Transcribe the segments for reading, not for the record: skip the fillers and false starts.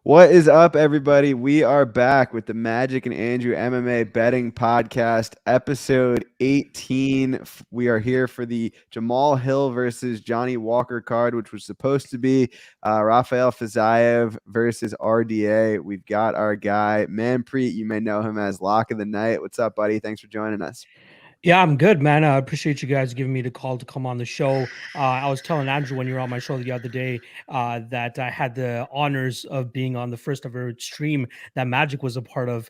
What is up, everybody? We are back with the Magic and Andrew MMA Betting Podcast, episode 18. We are here for the Jamal Hill versus Johnny Walker card, which was supposed to be Rafael Fiziev versus RDA. We've got our guy, Manpreet. You may know him as Lock of the Night. What's up, buddy? Thanks for joining us. Yeah, I'm good, man. I appreciate you guys giving me the call to come on the show. I was telling Andrew when you were on my show the other day that I had the honors of being on the first ever stream that Magic was a part of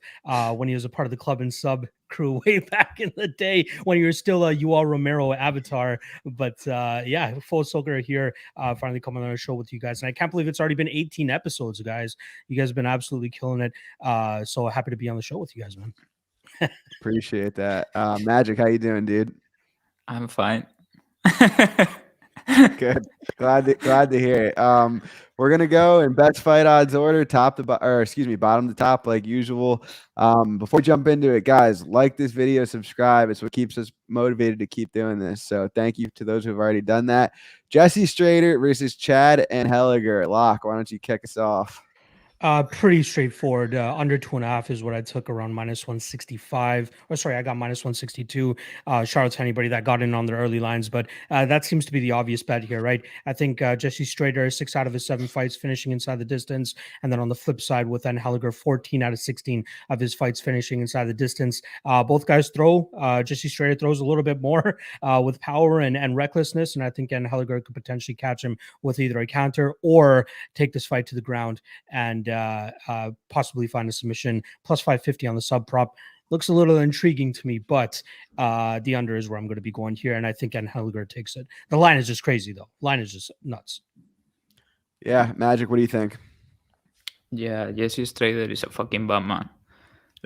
when he was a part of the club and sub crew way back in the day when you were still a UL Romero avatar. But yeah, full circle here, finally coming on the show with you guys. And I can't believe it's already been 18 episodes, guys. You guys have been absolutely killing it. So happy to be on the show with you guys, man. Appreciate that. Magic, how you doing, dude? I'm fine. Good. Glad to hear it. We're gonna go in best fight odds order, bottom to top, like usual. Before we jump into it, guys, like this video, subscribe. It's what keeps us motivated to keep doing this. So thank you to those who have already done that. Jesse Strader versus Chad and Helliger. Lock, why don't you kick us off? Pretty straightforward. Under 2.5 is what I took, around -165. Or sorry, I got -162. Shout out to anybody that got in on the early lines, but that seems to be the obvious bet here, right? I think Jesse Strader, 6 out of his 7 fights finishing inside the distance, and then on the flip side with Helliger, 14 out of 16 of his fights finishing inside the distance. Both guys throw. Jesse Strader throws a little bit more with power and recklessness, and I think Helliger could potentially catch him with either a counter or take this fight to the ground and possibly find a submission. Plus 550 on the sub prop looks a little intriguing to me, but the under is where I'm going to be going here, and I think Helliger takes it. The line is just crazy, though. Line is just nuts. Yeah, Magic, what do you think? Yeah, Jesse Strader is a fucking bad man.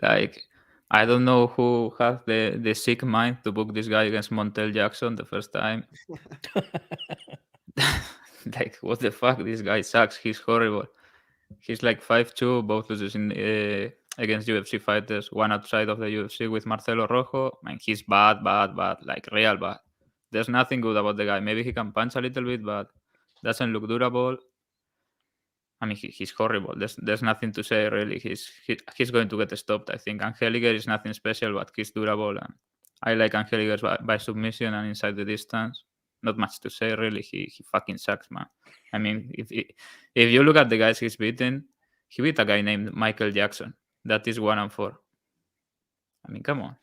Like, I don't know who has the sick mind to book this guy against Montel Jackson the first time. Like, what the fuck? This guy sucks. He's horrible. He's like 5'2", both loses in against UFC fighters, one outside of the UFC with Marcelo Rojo, and he's bad, like real bad. There's nothing good about the guy. Maybe he can punch a little bit, but doesn't look durable. I mean, he's horrible. There's nothing to say really. He's going to get stopped, I think. Angeliger is nothing special, but he's durable, and I like Angeliger by submission and inside the distance. Not much to say really. He fucking sucks, man. I mean, if you look at the guys he's beaten, he beat a guy named Michael Jackson. That is 1-4. I mean, come on.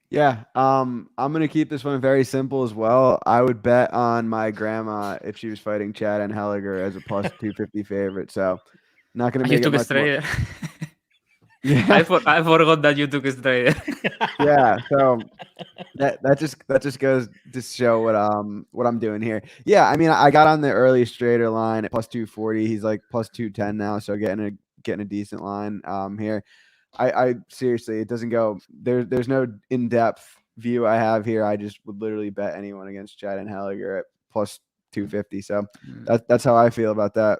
Yeah, I'm gonna keep this one very simple as well. I would bet on my grandma if she was fighting Chad and Helliger as a plus 250 favorite. So not gonna make it much more. Yeah, I forgot that you took a Strader. Yeah, so that just goes to show what I'm doing here. Yeah, I mean, I got on the early Strader line at plus 240. He's like plus 210 now, so getting a decent line here. I seriously, it doesn't go there. There's no in-depth view I have here. I just would literally bet anyone against Chad and Helliger at plus 250. So that's how I feel about that.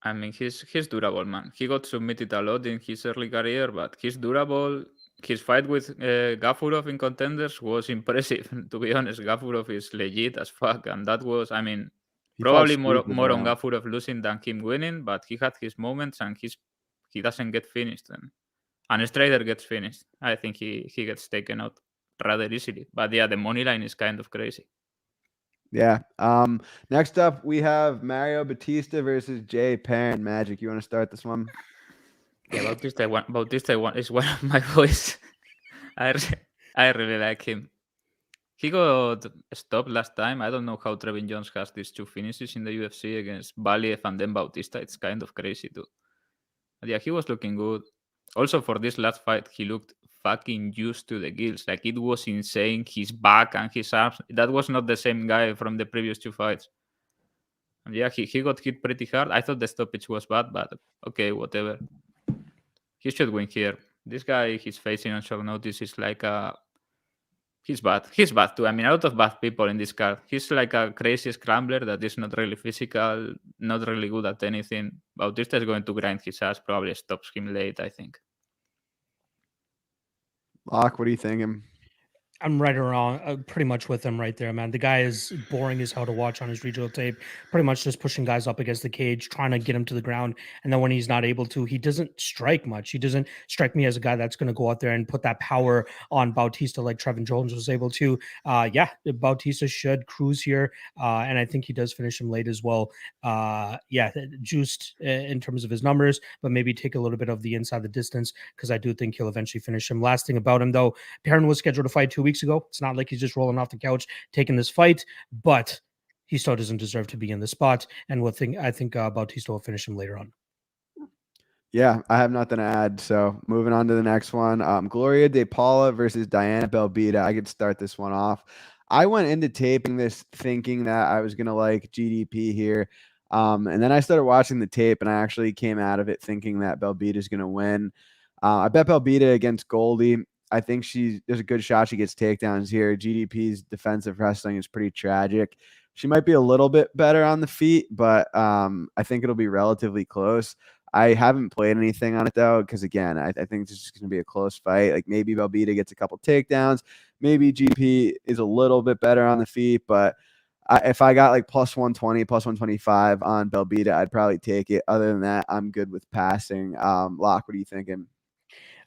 I mean, he's durable, man. He got submitted a lot in his early career, but he's durable. His fight with Gafurov in Contenders was impressive. To be honest, Gafurov is legit as fuck, and that was, I mean, probably more on Gafurov losing than him winning, but he had his moments, and he doesn't get finished. And Strader gets finished. I think he gets taken out rather easily. But yeah, the money line is kind of crazy. Yeah. Next up, we have Mario Batista versus Jay Perrin. Magic, you want to start this one? Yeah, Bautista is one of my boys. I really like him. He got stopped last time. I don't know how Trevin Jones has these 2 finishes in the UFC against Valiev and then Bautista. It's kind of crazy too. But yeah, he was looking good. Also, for this last fight, he looked fucking used to the gills. Like, it was insane. His back and his arms. That was not the same guy from the previous 2 fights. And yeah, he got hit pretty hard. I thought the stoppage was bad, but okay, whatever. He should win here. This guy he's facing on short notice is like he's bad. He's bad too. I mean, a lot of bad people in this card. He's like a crazy scrambler that is not really physical, not really good at anything. Bautista is going to grind his ass, probably stops him late, I think. Lock, what are you thinking? I'm right around pretty much with him right there, man. The guy is boring as hell to watch on his regional tape. Pretty much just pushing guys up against the cage, trying to get him to the ground. And then when he's not able to, he doesn't strike much. He doesn't strike me as a guy that's going to go out there and put that power on Bautista like Trevin Jones was able to. Yeah, Bautista should cruise here. And I think he does finish him late as well. Yeah, juiced in terms of his numbers, but maybe take a little bit of the inside the distance because I do think he'll eventually finish him. Last thing about him, though, Perrin was scheduled to fight 2 weeks ago. It's not like he's just rolling off the couch taking this fight, but he still doesn't deserve to be in the spot. And I think Bautista will finish him later on. Yeah, I have nothing to add. So moving on to the next one. Gloria de Paula versus Diana Balbita. I could start this one off. I went into taping this thinking that I was gonna like GDP here. And then I started watching the tape and I actually came out of it thinking that Balbita is gonna win. I bet Balbita against Goldie. I think there's a good shot she gets takedowns here. GDP's defensive wrestling is pretty tragic. She might be a little bit better on the feet, but I think it'll be relatively close. I haven't played anything on it though, because again, I think this is going to be a close fight. Like maybe Balbita gets a couple takedowns, maybe GP is a little bit better on the feet, but if I got like plus 120, plus 125 on Balbita, I'd probably take it. Other than that, I'm good with passing. Locke, what are you thinking?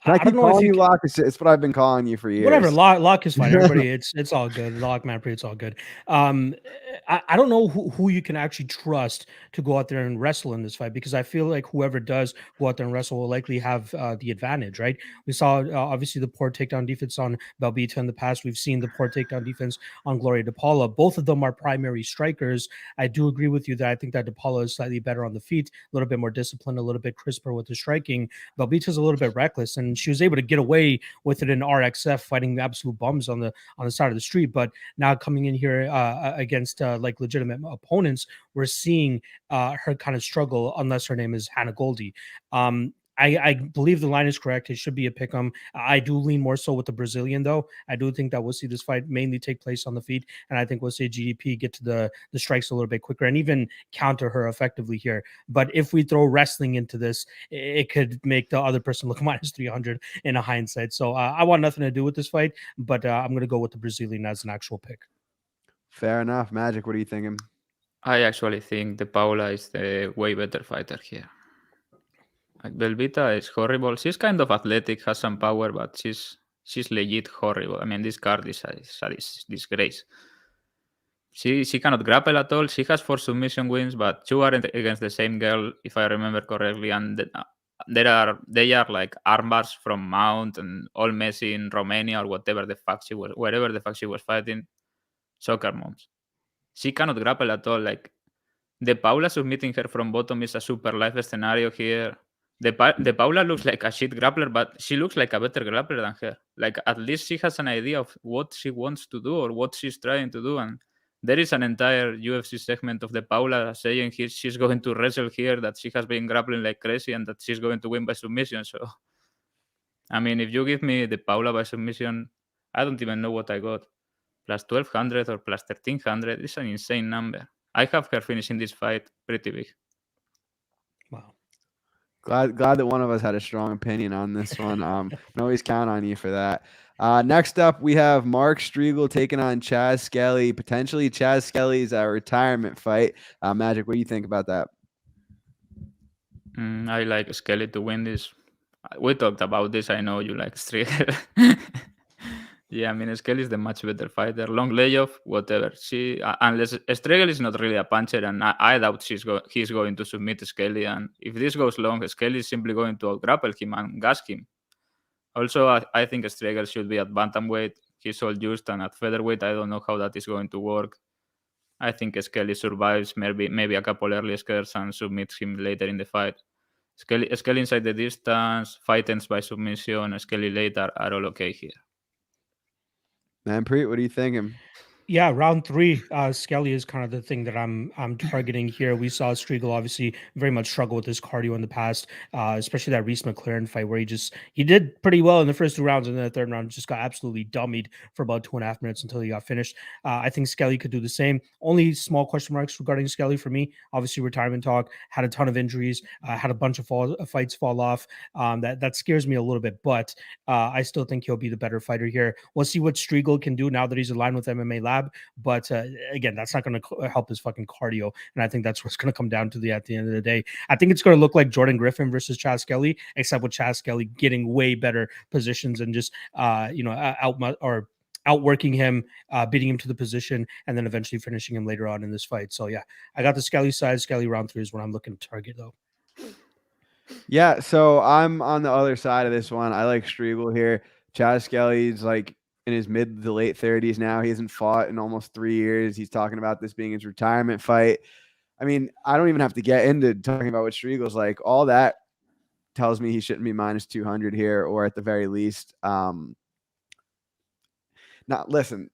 Can I keep calling you Locke? It's what I've been calling you for years. Whatever, Locke is fine. Everybody, it's all good. Locke, Manpreet, it's all good. I don't know who you can actually trust to go out there and wrestle in this fight, because I feel like whoever does go out there and wrestle will likely have the advantage, right? We saw obviously the poor takedown defense on Balbita in the past. We've seen the poor takedown defense on Gloria de Paula. Both of them are primary strikers. I do agree with you that I think that de Paula is slightly better on the feet, a little bit more disciplined, a little bit crisper with the striking. Balbita's a little bit reckless, and she was able to get away with it in RXF, fighting absolute bums on the side of the street. But now coming in here against like legitimate opponents, we're seeing her kind of struggle, unless her name is Hannah Goldie. I believe the line is correct. It should be a pick 'em. I do lean more so with the Brazilian, though. I do think that we'll see this fight mainly take place on the feet, and I think we'll see GDP get to the strikes a little bit quicker and even counter her effectively here. But if we throw wrestling into this, it could make the other person look minus 300 in a hindsight. So I want nothing to do with this fight, but I'm going to go with the Brazilian as an actual pick. Fair enough. Magic, what are you thinking? I actually think the Paula is the way better fighter here. Balbita is horrible. She's kind of athletic, has some power, but she's legit horrible. I mean, this card is a disgrace. She cannot grapple at all. She has 4 submission wins, but 2 are against the same girl, if I remember correctly. And they are like armbars from Mount and all messy in Romania or whatever the fuck wherever the fuck she was fighting. Soccer moms. She cannot grapple at all. Like the Paula submitting her from bottom is a super life scenario here. The Paula looks like a shit grappler, but she looks like a better grappler than her. Like at least she has an idea of what she wants to do or what she's trying to do. And there is an entire UFC segment of the Paula saying she's going to wrestle here, that she has been grappling like crazy and that she's going to win by submission. So, I mean, if you give me the Paula by submission, I don't even know what I got. Plus 1200 or plus 1300 is an insane number. I have her finishing this fight pretty big. Wow. Glad that one of us had a strong opinion on this one. Can always count on you for that. Next up, we have Mark Streagle taking on Chaz Skelly. Potentially Chaz Skelly's retirement fight. Magic, what do you think about that? I like Skelly to win this. We talked about this. I know you like Streagle. Yeah, I mean, Skelly is the much better fighter. Long layoff, whatever. Unless Streagle is not really a puncher, and I doubt he's going to submit Skelly. And if this goes long, Skelly is simply going to grapple him and gas him. Also, I think Streagle should be at bantamweight. He's all used, and at featherweight, I don't know how that is going to work. I think Skelly survives maybe a couple early scares and submits him later in the fight. Skelly inside the distance, fight ends by submission, Skelly later are all okay here. Manpreet, what are you thinking? Yeah, round three, Skelly is kind of the thing that I'm targeting here. We saw Streagle obviously very much struggle with his cardio in the past, especially that Reese McLaren fight where he did pretty well in the first 2 rounds, and then the third round just got absolutely dummied for about 2.5 minutes until he got finished. I think Skelly could do the same. Only small question marks regarding Skelly for me. Obviously, retirement talk, had a ton of injuries, had a bunch of fights fall off. That scares me a little bit, but I still think he'll be the better fighter here. We'll see what Streagle can do now that he's aligned with MMA Lab. But again, that's not going to help his fucking cardio. And I think that's what's going to come down to at the end of the day. I think it's going to look like Jordan Griffin versus Chaz Skelly, except with Chaz Skelly getting way better positions and just, outworking him, beating him to the position, and then eventually finishing him later on in this fight. So yeah, I got the Skelly side. Skelly round 3 is what I'm looking to target though. Yeah, so I'm on the other side of this one. I like Streagle here. Chaz Skelly's like in his mid to late 30s now. He hasn't fought in almost 3 years. He's talking about this being his retirement fight. I mean, I don't even have to get into talking about what Streagle's like. All that tells me he shouldn't be minus 200 here, or at the very least. Now, listen,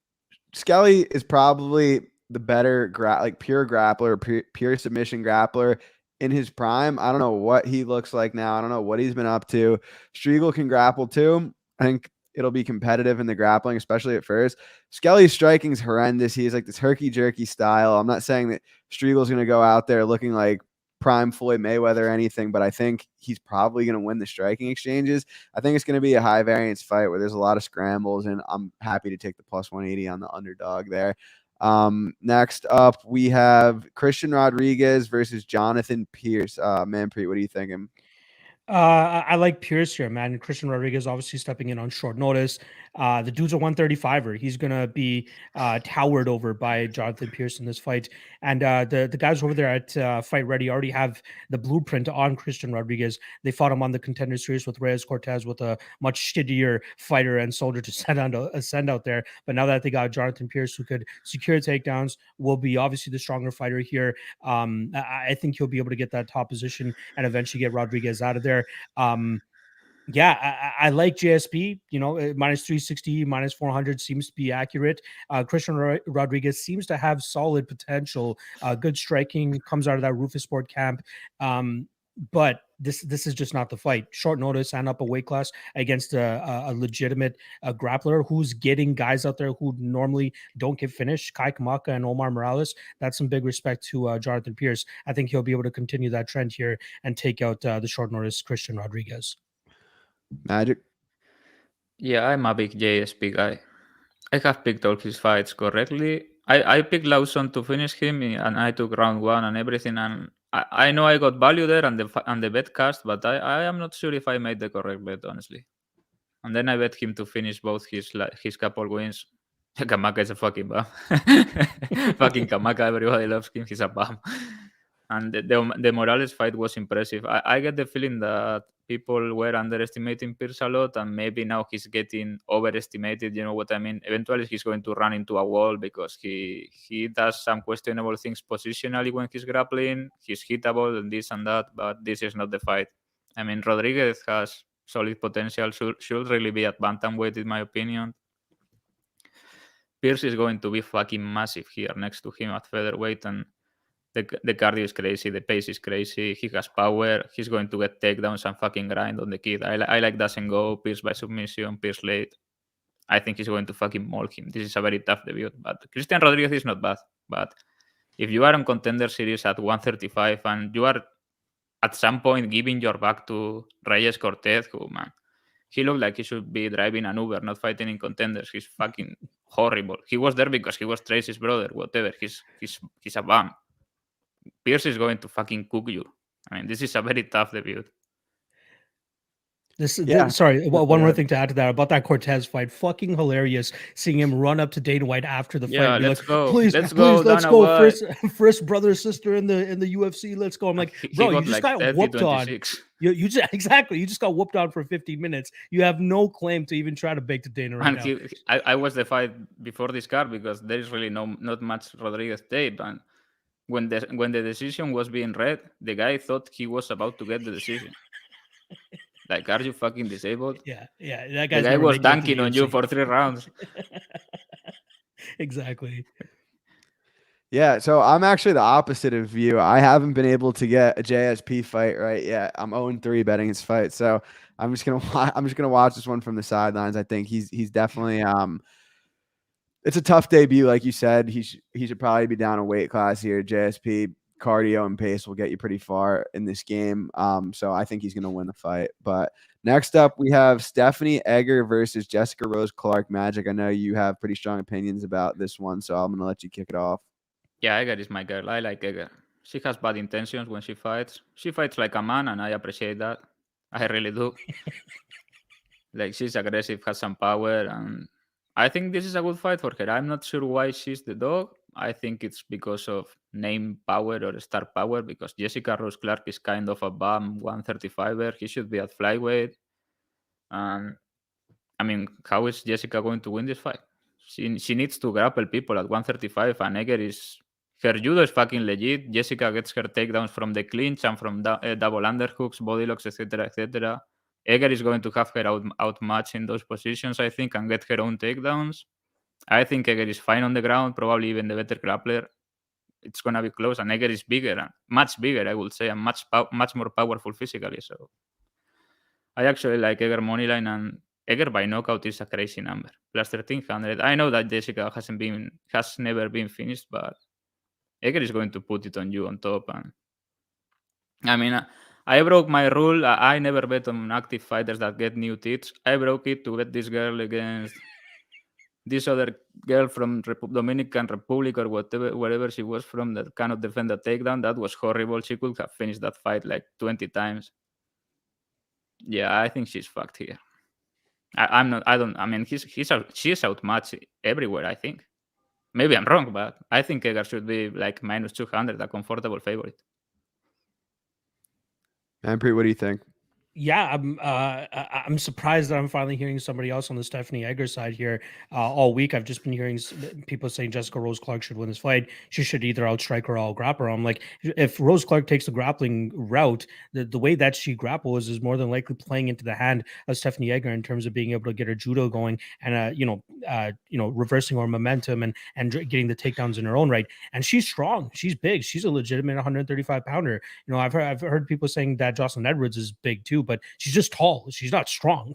Skelly is probably the better pure grappler, pure submission grappler in his prime. I don't know what he looks like now. I don't know what he's been up to. Streagle can grapple too. I think it'll be competitive in the grappling, especially at first. Skelly's striking is horrendous. He's like this herky-jerky style. I'm not saying that Streagle's going to go out there looking like prime Floyd Mayweather or anything, but I think he's probably going to win the striking exchanges. I think it's going to be a high variance fight where there's a lot of scrambles, and I'm happy to take the plus 180 on the underdog there. Next up, we have Christian Rodriguez versus Jonathan Pierce. Manpreet, what are you thinking? I like Pierce here, man. Christian Rodriguez obviously stepping in on short notice. The dude's a 135er. He's gonna be towered over by Jonathan Pierce in this fight. And the guys over there at Fight Ready already have the blueprint on Christian Rodriguez. They fought him on the Contender Series with Reyes Cortez, with a much shittier fighter and soldier to send out there. But now that they got Jonathan Pierce, who could secure takedowns, will be obviously the stronger fighter here. I think he'll be able to get that top position and eventually get Rodriguez out of there. I like JSP, minus 360, minus 400 seems to be accurate. Christian Rodriguez seems to have solid potential, good striking, comes out of that Rufus Sport camp. But this is just not the fight. Short notice and up a weight class against a legitimate grappler who's getting guys out there who normally don't get finished. Kai Kamaka and Omar Morales. That's some big respect to Jonathan Pierce. I think he'll be able to continue that trend here and take out the short notice Christian Rodriguez. Magic? Yeah, I'm a big JSP guy. I have picked all his fights correctly. I picked Lawson to finish him, and I took round 1 and everything. And I know I got value there and the bet cast, but I am not sure if I made the correct bet, honestly. And then I bet him to finish both his couple wins. Kamaka is a fucking bum. Fucking Kamaka, everybody loves him. He's a bum. And the Morales fight was impressive. I get the feeling that people were underestimating Pierce a lot, and maybe now he's getting overestimated. You know what I mean? Eventually, he's going to run into a wall because he does some questionable things positionally when he's grappling. He's hittable and this and that, but this is not the fight. I mean, Rodriguez has solid potential, should really be at bantamweight, in my opinion. Pierce is going to be fucking massive here next to him at featherweight, and the cardio is crazy, the pace is crazy, he has power, he's going to get takedowns and fucking grind on the kid. I like doesn't go, Pierce by submission, Pierce late. I think he's going to fucking maul him. This is a very tough debut, but Christian Rodriguez is not bad. But if you are on Contender Series at 135 and you are at some point giving your back to Reyes Cortez, who, man, he looked like he should be driving an Uber, not fighting in Contenders. He's fucking horrible. He was there because he was Tracy's brother, whatever. He's a bum. Pierce is going to fucking cook you. I mean, this is a very tough debut. One more thing to add to that about that Cortez fight. Fucking hilarious seeing him run up to Dana White after the fight. Yeah, let's go. Let's go. First brother, sister in the UFC. Let's go. I'm like, bro, you just got whooped 26. on. You just got whooped on for 15 minutes. You have no claim to even try to bake to Dana right now. I watched the fight before this card because there is really not much Rodriguez tape, and when the decision was being read, the guy thought he was about to get the decision. Like, are you fucking disabled? Yeah. The guy was dunking on you for 3 rounds. Exactly. Yeah, so I'm actually the opposite of you. I haven't been able to get a JSP fight right yet. I'm 0-3 betting his fight, so I'm just gonna watch this one from the sidelines. I think he's definitely it's a tough debut, like you said. He should probably be down a weight class here. JSP cardio and pace will get you pretty far in this game. So I think he's gonna win the fight. But next up, we have Stephanie Egger versus Jessica Rose Clark. Magic, I know you have pretty strong opinions about this one, so I'm gonna let you kick it off. Yeah, Egger is my girl. I like Egger. She has bad intentions when she fights. She fights like a man, and I appreciate that. I really do. Like, she's aggressive, has some power, and I think this is a good fight for her. I'm not sure why she's the dog. I think it's because of name power or star power, because Jessica Rose Clark is kind of a bum 135er. He should be at flyweight. And I mean, how is Jessica going to win this fight? She needs to grapple people at 135, and Egger is her judo is fucking legit. Jessica gets her takedowns from the clinch and from double underhooks, body locks, etc., etc. Egger is going to have her outmatched in those positions, I think, and get her own takedowns. I think Egger is fine on the ground, probably even the better grappler. It's gonna be close, and Egger is bigger, and much bigger, I would say, and much more powerful physically. So I actually like Egger moneyline, and Egger by knockout is a crazy number. Plus 1300. I know that Jessica has never been finished, but Egger is going to put it on you on top. And I mean, I broke my rule. I never bet on active fighters that get new teeth. I broke it to bet this girl against this other girl from Dominican Republic or wherever she was from that cannot defend a takedown. That was horrible. She could have finished that fight like 20 times. Yeah, I think she's fucked here. I'm not. I don't. I mean, she's outmatched everywhere. I think. Maybe I'm wrong, but I think Egger should be like minus 200, a comfortable favorite. Manpreet, what do you think? Yeah, I'm surprised that I'm finally hearing somebody else on the Stephanie Egger side here. All week, I've just been hearing people saying Jessica Rose Clark should win this fight. She should either outstrike or outgrapple her. I'm like, if Rose Clark takes the grappling route, the way that she grapples is more than likely playing into the hand of Stephanie Egger in terms of being able to get her judo going and reversing her momentum and getting the takedowns in her own right. And she's strong. She's big. She's a legitimate 135 pounder. You know, I've heard people saying that Jocelyn Edwards is big too, but she's just tall. She's not strong.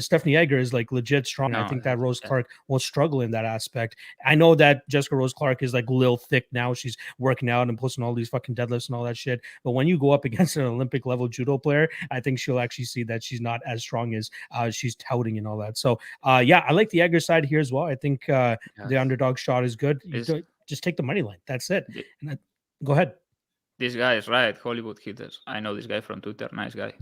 Stephanie Egger is like legit strong. No, I think that Rose Clark will struggle in that aspect. I know that Jessica Rose Clark is like little thick now. She's working out and posting all these fucking deadlifts and all that shit. But when you go up against an Olympic level judo player, I think she'll actually see that she's not as strong as she's touting and all that. So yeah, I like the Egger side here as well. I think the underdog shot is good. Just take the money line. That's it. Go ahead. This guy is right. Hollywood hitters. I know this guy from Twitter. Nice guy.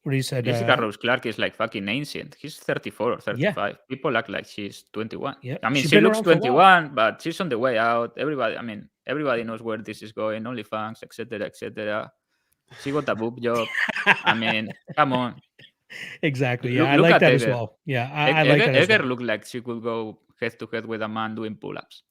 What you said? Jessica Rose Clark is like fucking ancient. He's 34 or 35. Yeah. People act like she's 21. Yeah. I mean, she looks 21, but she's on the way out. Everybody knows where this is going. OnlyFans, etc., etc. She got a boob job. I mean, come on. Exactly. Yeah, I like that as well. Yeah, I like that as well. Egger looked like she could go head to head with a man doing pull-ups.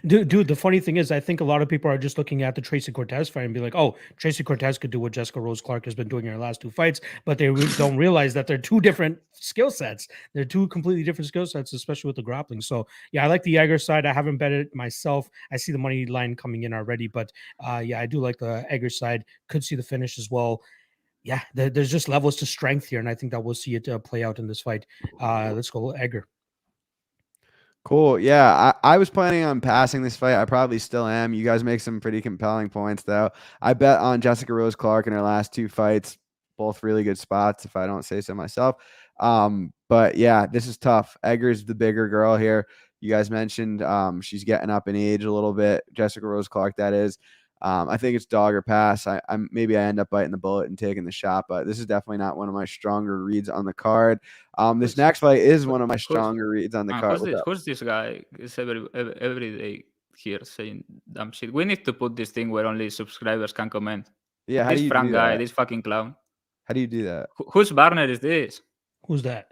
Dude, the funny thing is, I think a lot of people are just looking at the Tracy Cortez fight and be like, oh, Tracy Cortez could do what Jessica Rose Clark has been doing in her last two fights, but they don't realize that they're two different skill sets. They're two completely different skill sets, especially with the grappling. So yeah, I like the Egger side. I haven't bet it myself. I see the money line coming in already, but yeah, I do like the Egger side. Could see the finish as well. Yeah, there's just levels to strength here, and I think that we'll see it play out in this fight. Let's go Egger. Cool. Yeah, I was planning on passing this fight. I probably still am. You guys make some pretty compelling points, though. I bet on Jessica Rose Clark in her last two fights, both really good spots, if I don't say so myself. But yeah, this is tough. Egger's the bigger girl here. You guys mentioned she's getting up in age a little bit. Jessica Rose Clark, that is. I think it's dog or pass. Maybe I end up biting the bullet and taking the shot, but this is definitely not one of my stronger reads on the card. This next fight is one of my stronger reads on the card. Who's this guy? It's every day here saying dumb shit. We need to put this thing where only subscribers can comment. Yeah, how do you do guy, that? this fucking clown. How do you do that? Whose Barner is this? Who's that?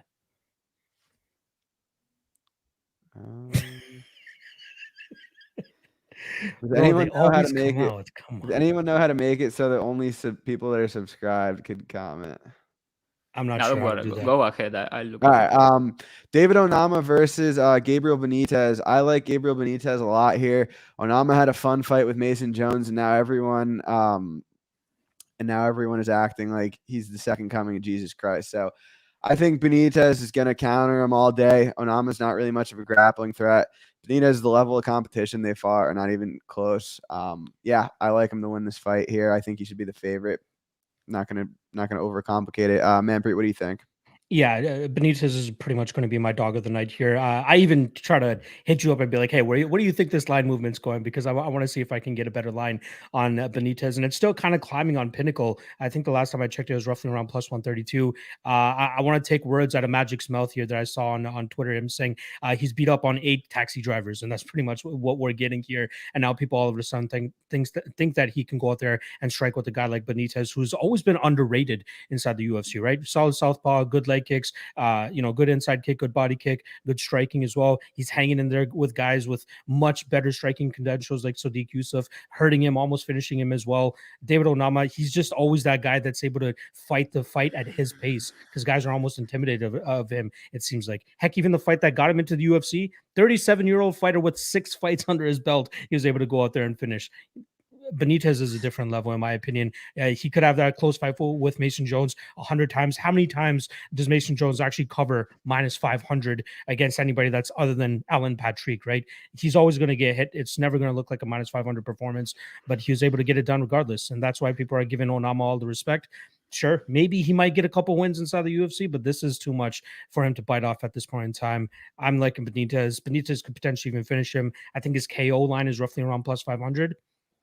Does anyone know how to make it? Does anyone know how to make it so that only people that are subscribed could comment? I'm not No, sure don't how to worry. do that. Go ahead. I'll look All at it. right. David Onama versus Gabriel Benitez. I like Gabriel Benitez a lot here. Onama had a fun fight with Mason Jones, and now everyone is acting like he's the second coming of Jesus Christ. So I think Benitez is going to counter him all day. Onama's not really much of a grappling threat. Benitez, the level of competition they fought are not even close. Yeah, I like him to win this fight here. I think he should be the favorite. Not gonna overcomplicate it. Manpreet, what do you think? Yeah, Benitez is pretty much going to be my dog of the night here. I even try to hit you up and be like, "Hey, what do you think this line movement's going?" Because I want to see if I can get a better line on Benitez, and it's still kind of climbing on Pinnacle. I think the last time I checked, it was roughly around plus 132. I want to take words out of Magic's mouth here that I saw on Twitter. Him saying he's beat up on 8 taxi drivers, and that's pretty much what we're getting here. And now people all of a sudden think that he can go out there and strike with a guy like Benitez, who's always been underrated inside the UFC. Right, solid southpaw, good leg kicks, good inside kick, good body kick, good striking as well. He's hanging in there with guys with much better striking credentials like Sodiq Yusuff, hurting him, almost finishing him as well. David Onama, he's just always that guy that's able to fight the fight at his pace because guys are almost intimidated of him, it seems like. Heck, even the fight that got him into the UFC, 37-year-old fighter with 6 fights under his belt, he was able to go out there and finish. Benitez is a different level, in my opinion. He could have that close fight with Mason Jones 100 times. How many times does Mason Jones actually cover minus 500 against anybody that's other than Alan Patrick, right? He's always going to get hit. It's never going to look like a minus 500 performance, but he was able to get it done regardless. And that's why people are giving Onama all the respect. Sure, maybe he might get a couple wins inside the UFC, but this is too much for him to bite off at this point in time. I'm liking Benitez. Benitez could potentially even finish him. I think his KO line is roughly around plus 500.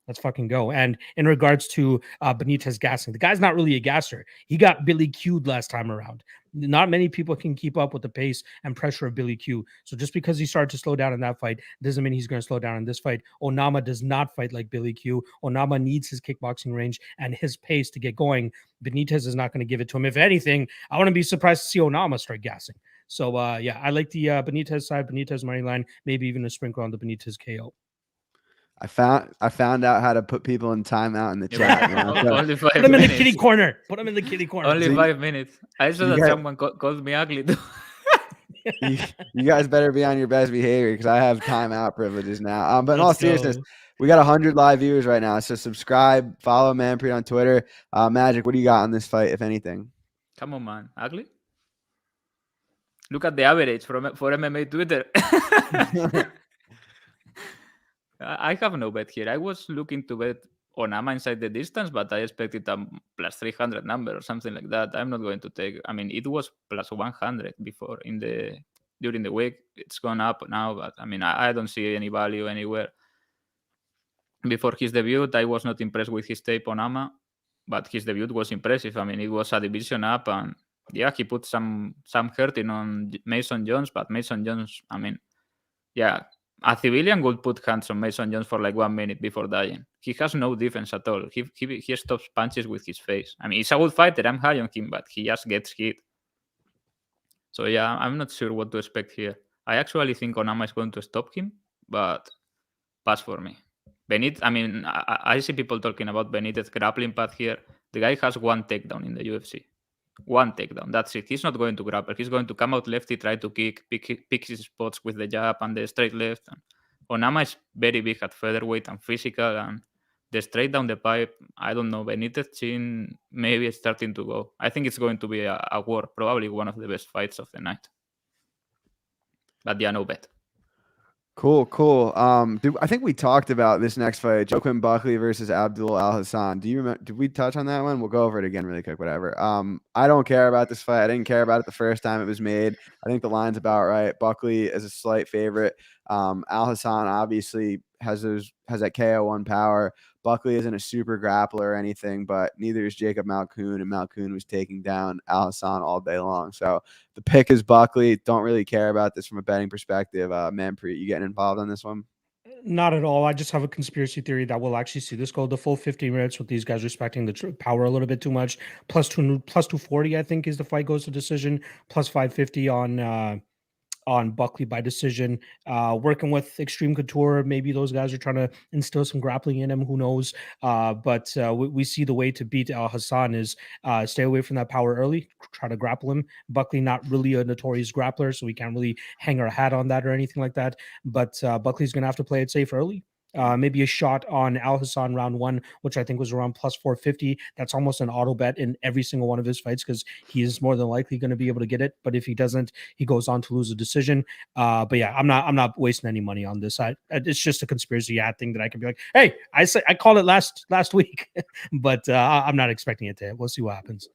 Let's fucking go. And in regards to Benitez gassing, the guy's not really a gasser. He got Billy Q'd last time around. Not many people can keep up with the pace and pressure of Billy Q. So just because he started to slow down in that fight doesn't mean he's going to slow down in this fight. Onama does not fight like Billy Q. Onama needs his kickboxing range and his pace to get going. Benitez is not going to give it to him. If anything, I wouldn't be surprised to see Onama start gassing. So, yeah, I like the Benitez side, Benitez money line, maybe even a sprinkle on the Benitez KO. I found out how to put people in timeout in the chat. Only 5 Put him minutes. in the kitty corner. Put him in the kitty corner. Only 5 minutes. I saw that someone called me ugly too. you guys better be on your best behavior because I have timeout privileges now. But in all seriousness, we got 100 live viewers right now. So subscribe, follow Manpreet on Twitter. Magic, what do you got on this fight, if anything? Come on, man. Ugly? Look at the average for MMA Twitter. I have no bet here. I was looking to bet Onama inside the distance, but I expected a plus 300 number or something like that. I'm not going to take. I mean, it was plus 100 before during the week. It's gone up now, but I mean, I don't see any value anywhere. Before his debut, I was not impressed with his tape on Onama, but his debut was impressive. I mean, it was a division up, and yeah, he put some hurting on Mason Jones, but Mason Jones, I mean, yeah. A civilian would put hands on Mason Jones for like 1 minute before dying. He has no defense at all. He stops punches with his face. I mean, he's a good fighter. I'm high on him, but he just gets hit. So yeah, I'm not sure what to expect here. I actually think Onama is going to stop him, but pass for me. I see people talking about Benitez grappling path here. The guy has 1 takedown in the UFC. 1 takedown. That's it. He's not going to grapple. He's going to come out lefty, try to pick his spots with the jab and the straight left. And Onama is very big at featherweight and physical, and the straight down the pipe, I don't know. Benitez chin maybe it's starting to go. I think it's going to be a war, probably one of the best fights of the night. But yeah, no bet. Cool. I think we talked about this next fight, Joaquin Buckley versus Abdul Al-Hasan. Do you remember? Did we touch on that one? We'll go over it again really quick, whatever. I don't care about this fight. I didn't care about it the first time it was made. I think the line's about right. Buckley is a slight favorite. Al-Hasan obviously has that KO1 power. Buckley isn't a super grappler or anything, but neither is Jacob Malkoun, and Malkoun was taking down Al-Hasan all day long. So the pick is Buckley. Don't really care about this from a betting perspective. Manpreet, you getting involved on this one? Not at all. I just have a conspiracy theory that we'll actually see this go the full 15 minutes with these guys respecting the power a little bit too much. Plus 240, I think, is the fight goes to decision. Plus 550 on on Buckley by decision. Working with Extreme Couture, maybe those guys are trying to instill some grappling in him. Who knows? But we see the way to beat Al-Hasan is stay away from that power early, try to grapple him. Buckley not really a notorious grappler, so we can't really hang our hat on that or anything like that. But Buckley's going to have to play it safe early. Maybe a shot on Al-Hasan round 1, which I think was around plus 450. That's almost an auto bet in every single one of his fights because he is more than likely going to be able to get it. But if he doesn't, he goes on to lose a decision. But yeah, I'm not wasting any money on this. It's just a conspiracy ad thing that I can be like, hey, I called it last week, but I'm not expecting it to hit. We'll see what happens.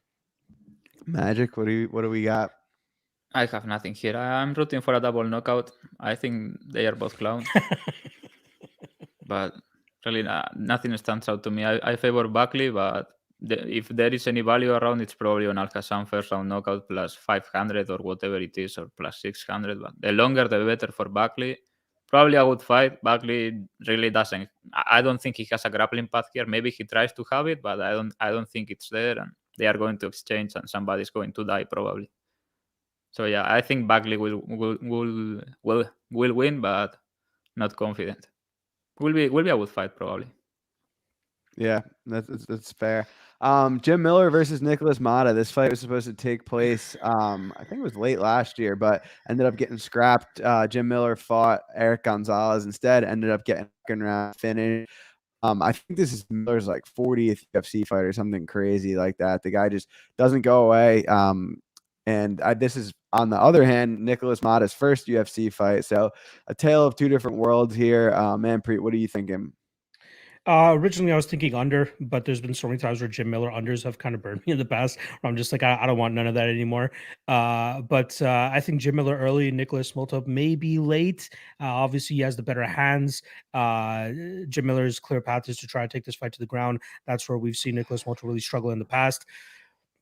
Magic, what do we got? I have nothing here. I'm rooting for a double knockout. I think they are both clowns. But really, nothing stands out to me. I favor Buckley, but if there is any value around, it's probably on Al-Hasan first round knockout plus 500 or whatever it is, or plus 600. But the longer, the better for Buckley. Probably a good fight. Buckley really doesn't. I don't think he has a grappling path here. Maybe he tries to have it, but I don't think it's there. And they are going to exchange, and somebody's going to die probably. So yeah, I think Buckley will win, but not confident. Will be a good fight probably. Yeah, that's fair. Jim Miller versus Nicholas Mata. This fight was supposed to take place, I think it was late last year, but ended up getting scrapped. Jim Miller fought Eric Gonzalez instead, ended up getting a second round finish. I think this is Miller's like 40th UFC fight or something crazy like that. The guy just doesn't go away. And this is, on the other hand, Nicholas Mata's first UFC fight. So a tale of two different worlds here. Manpreet, what are you thinking? Originally, I was thinking under, but there's been so many times where Jim Miller unders have kind of burned me in the past, where I'm just like, I don't want none of that anymore. But I think Jim Miller early, Nicholas Smoltop maybe late. Obviously, he has the better hands. Jim Miller's clear path is to try to take this fight to the ground. That's where we've seen Nicholas Smoltop really struggle in the past.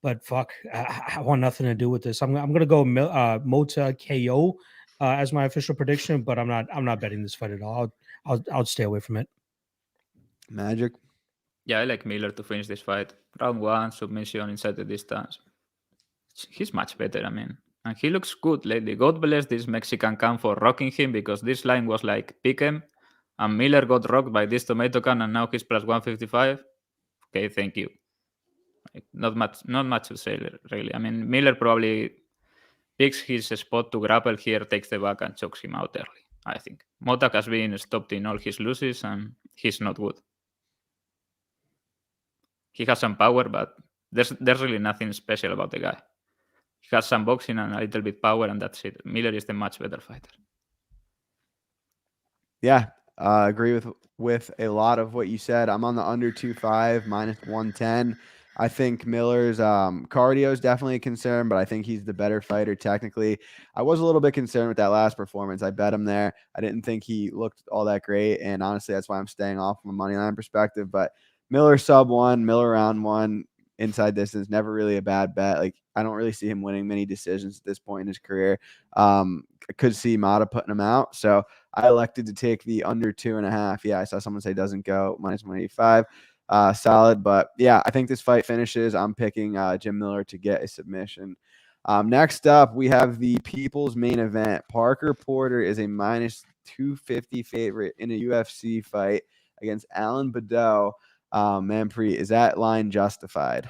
But fuck, I want nothing to do with this. I'm gonna go Mota KO as my official prediction, but I'm not betting this fight at all. I'll stay away from it. Magic. Yeah, I like Miller to finish this fight. Round 1, submission inside the distance. He's much better, I mean. And he looks good lately. God bless this Mexican camp for rocking him, because this line was like Pickett, and Miller got rocked by this tomato can, and now he's plus 155. Okay, thank you. Not much to say, really. I mean, Miller probably picks his spot to grapple here, takes the back, and chokes him out early, I think. Motak has been stopped in all his losses, and he's not good. He has some power, but there's really nothing special about the guy. He has some boxing and a little bit power, and that's it. Miller is the much better fighter. Yeah, agree with a lot of what you said. I'm on the under 2.5 minus 110. I think Miller's cardio is definitely a concern, but I think he's the better fighter technically. I was a little bit concerned with that last performance. I bet him there. I didn't think he looked all that great, and honestly, that's why I'm staying off from a money line perspective. But Miller sub 1, Miller round 1, inside distance, never really a bad bet. Like, I don't really see him winning many decisions at this point in his career. I could see Mata putting him out, so I elected to take the under 2.5. Yeah, I saw someone say doesn't go, minus 185. Solid, but yeah, I think this fight finishes. I'm picking Jim Miller to get a submission. Next up, we have the people's main event. Parker Porter is a minus 250 favorite in a UFC fight against Alan Badeau. Manpreet, is that line justified?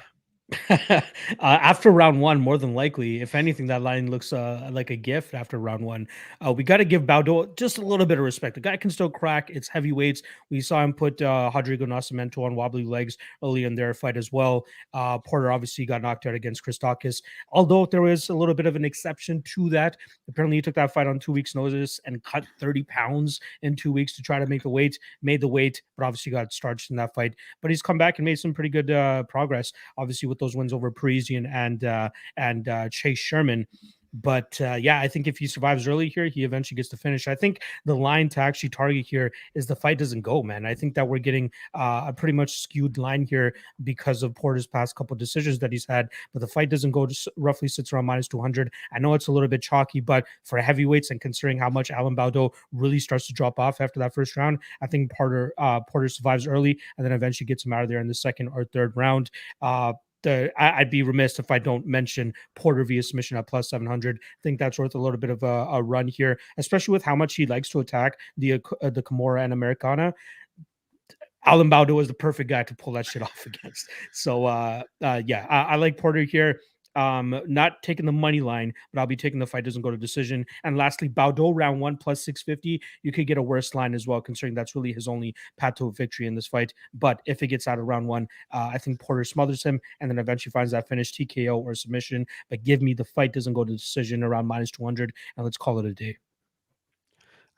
After round 1, more than likely. If anything, that line looks like a gift after round 1. We got to give Badeau just a little bit of respect. The guy can still crack. It's heavyweights. We saw him put Rodrigo Nascimento on wobbly legs early in their fight as well. Porter obviously got knocked out against Chris Dawkis, although there was a little bit of an exception to that. Apparently, he took that fight on 2 weeks' notice and cut 30 pounds in 2 weeks to try to make the weight. Made the weight, but obviously got starched in that fight. But he's come back and made some pretty good progress, obviously, with those wins over Parisian and Chase Sherman. But yeah, I think if he survives early here, he eventually gets to finish. I think the line to actually target here is the fight doesn't go, man. I think that we're getting a pretty much skewed line here because of Porter's past couple of decisions that he's had. But the fight doesn't go, just roughly sits around minus 200. I know it's a little bit chalky, but for heavyweights and considering how much Alan Badeau really starts to drop off after that first round, I think Porter survives early and then eventually gets him out of there in the second or third round. I'd be remiss if I don't mention Porter via submission at plus 700. I think that's worth a little bit of a run here, especially with how much he likes to attack the Kimura and Americana. Alan Baldo is the perfect guy to pull that shit off against. So yeah, I like Porter here. Not taking the money line, but I'll be taking the fight doesn't go to decision. And lastly, Baldo round 1 plus 650. You could get a worse line as well, considering that's really his only path to a victory in this fight. But if it gets out of round 1, I think Porter smothers him and then eventually finds that finish, TKO or submission. But give me the fight doesn't go to decision around minus 200, and let's call it a day.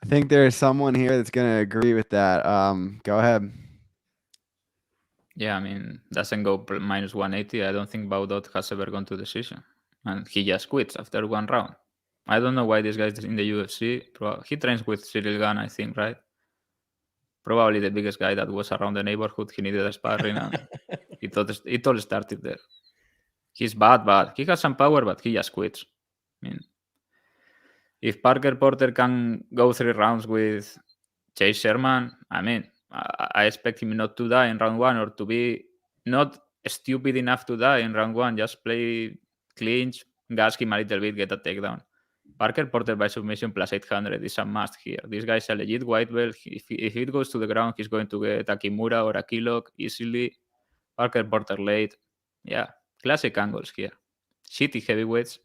I think there's someone here that's going to agree with that. Go ahead. Yeah, I mean, doesn't go minus 180. I don't think Baudot has ever gone to decision. And he just quits after 1 round. I don't know why this guy's in the UFC. He trains with Cyril Gane, I think, right? Probably the biggest guy that was around the neighborhood. He needed a sparring, and it all started there. He's bad. He has some power, but he just quits. I mean, if Parker Porter can go 3 rounds with Chase Sherman, I mean, I expect him not to die in round 1 or to be not stupid enough to die in round 1. Just play clinch, gas him a little bit, get a takedown. Parker Porter by submission plus 800 is a must here. This guy's a legit white belt. If it goes to the ground, he's going to get a Kimura or a key lock easily. Parker Porter late. Yeah, classic angles here. Shitty heavyweights.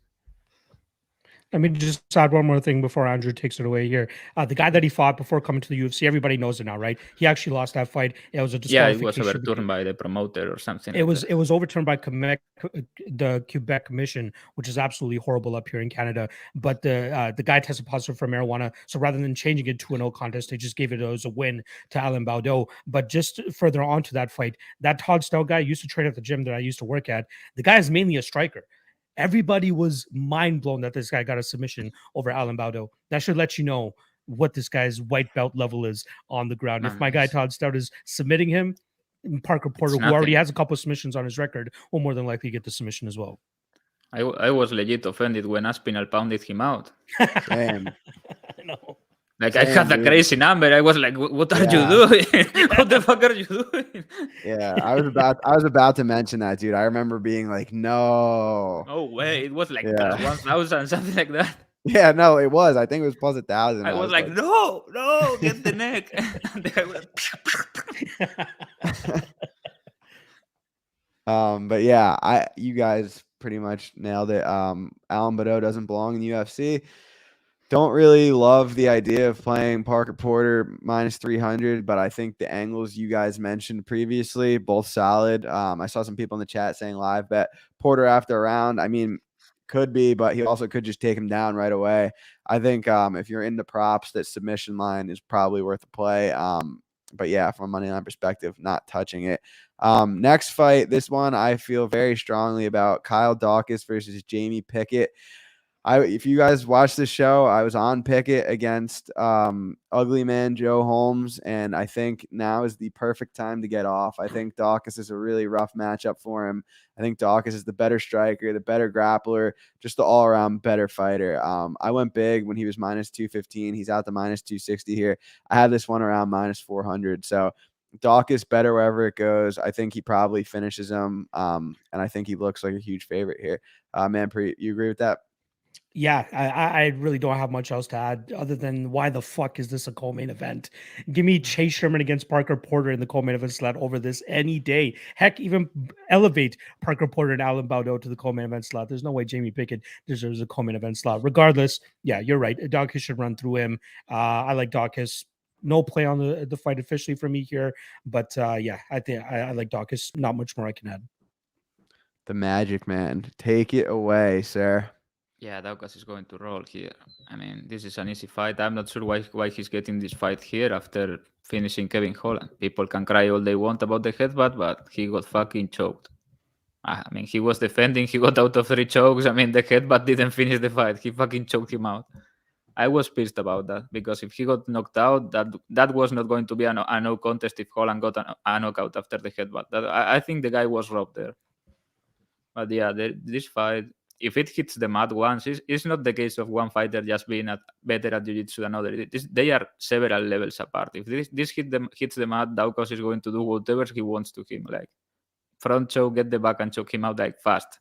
Let me just add one more thing before Andrew takes it away here. The guy that he fought before coming to the UFC, everybody knows it now, right? He actually lost that fight. It was a disqualification. Yeah, it was overturned by the promoter or something. It was overturned by the Quebec Commission, which is absolutely horrible up here in Canada. But the guy tested positive for marijuana, so rather than changing it to an 0 contest, they just gave it as a win to Alan Baldo. But just further on to that fight, that Todd Stout guy used to train at the gym that I used to work at. The guy is mainly a striker. Everybody was mind blown that this guy got a submission over Alan Baldo. That should let you know what this guy's white belt level is on the ground. If my guy Todd Stout is submitting him, Parker Porter, who already has a couple of submissions on his record, will more than likely get the submission as well. I was legit offended when Aspinall pounded him out. Damn. I know. Like, I had a crazy number. I was like, what are you doing? What the fuck are you doing? Yeah, I was about to mention that, dude. I remember being like, no. Oh, way. It was like 1,000, something like that. Yeah, no, it was. I think it was plus 1,000. I was like, no, get the neck. But yeah, you guys pretty much nailed it. Alan Baldo doesn't belong in the UFC. Don't really love the idea of playing Parker Porter minus 300, but I think the angles you guys mentioned previously, both solid. I saw some people in the chat saying live bet Porter after a round. I mean, could be, but he also could just take him down right away. I think if you're into props, that submission line is probably worth a play. But yeah, from a money line perspective, not touching it. Next fight, this one I feel very strongly about. Kyle Dawkis versus Jamie Pickett. If you guys watch this show, I was on Pickett against Ugly Man Joe Holmes, and I think now is the perfect time to get off. I think Dawkis is a really rough matchup for him. I think Dawkis is the better striker, the better grappler, just the all-around better fighter. I went big when he was minus 215. He's out to minus 260 here. I have this one around minus 400. So Dawkis better wherever it goes. I think he probably finishes him, and I think he looks like a huge favorite here. Manpreet, you agree with that? Yeah, I really don't have much else to add other than why the fuck is this a co-main event? Give me Chase Sherman against Parker Porter in the co-main event slot over this any day. Heck, even elevate Parker Porter and Alan Baldo to the co-main event slot. There's no way Jamie Pickett deserves a co-main event slot. Regardless, yeah, you're right. Dawkis should run through him. I like Dawkis. No play on the fight officially for me here, but yeah, I think I like Dawkis. Not much more I can add. The Magic Man, take it away, sir. Yeah, Dawkis is going to roll here. I mean, this is an easy fight. I'm not sure why he's getting this fight here after finishing Kevin Holland. People can cry all they want about the headbutt, but he got fucking choked. I mean, he was defending. He got out of 3 chokes. I mean, the headbutt didn't finish the fight. He fucking choked him out. I was pissed about that because if he got knocked out, that was not going to be a no contest if Holland got a knockout after the headbutt. I think the guy was robbed there. But yeah, this fight, if it hits the mat once, it's not the case of one fighter just being better at jiu-jitsu than another. They are several levels apart. If this hits the mat, Dawkis is going to do whatever he wants to him. Like, front choke, get the back and choke him out like fast,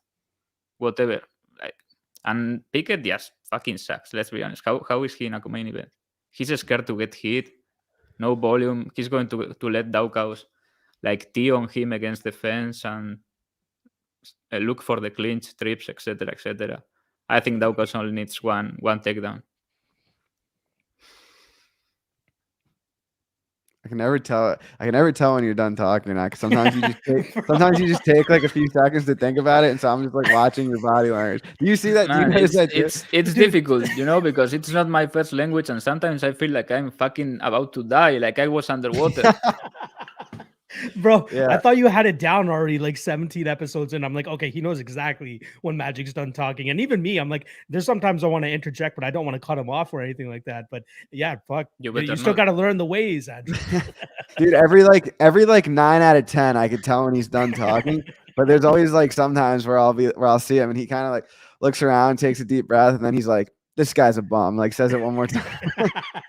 whatever. Like, and Pickett, yes, fucking sucks. Let's be honest. How is he in a main event? He's scared to get hit. No volume. He's going to let Dawkis like tee on him against the fence and look for the clinch, trips, etc., etc. I think Dawkis only needs one takedown. I can never tell when you're done talking or not. Because sometimes you just take like a few seconds to think about it, and so I'm just like watching your body language. Do you see that? Man, do you notice that too? It's difficult, because it's not my first language, and sometimes I feel like I'm fucking about to die, like I was underwater. Bro, Yeah. I thought you had it down already, like 17 episodes in. I'm like, okay, he knows exactly when Magic's done talking. And even me, I'm like, there's sometimes I want to interject, but I don't want to cut him off or anything like that. But yeah, fuck, you still got to learn the ways, Andrew. Dude, every 9 out of 10, I could tell when he's done talking. But there's always like sometimes where I'll see him and he kind of like looks around, takes a deep breath, and then he's like, "This guy's a bum." Like says it one more time.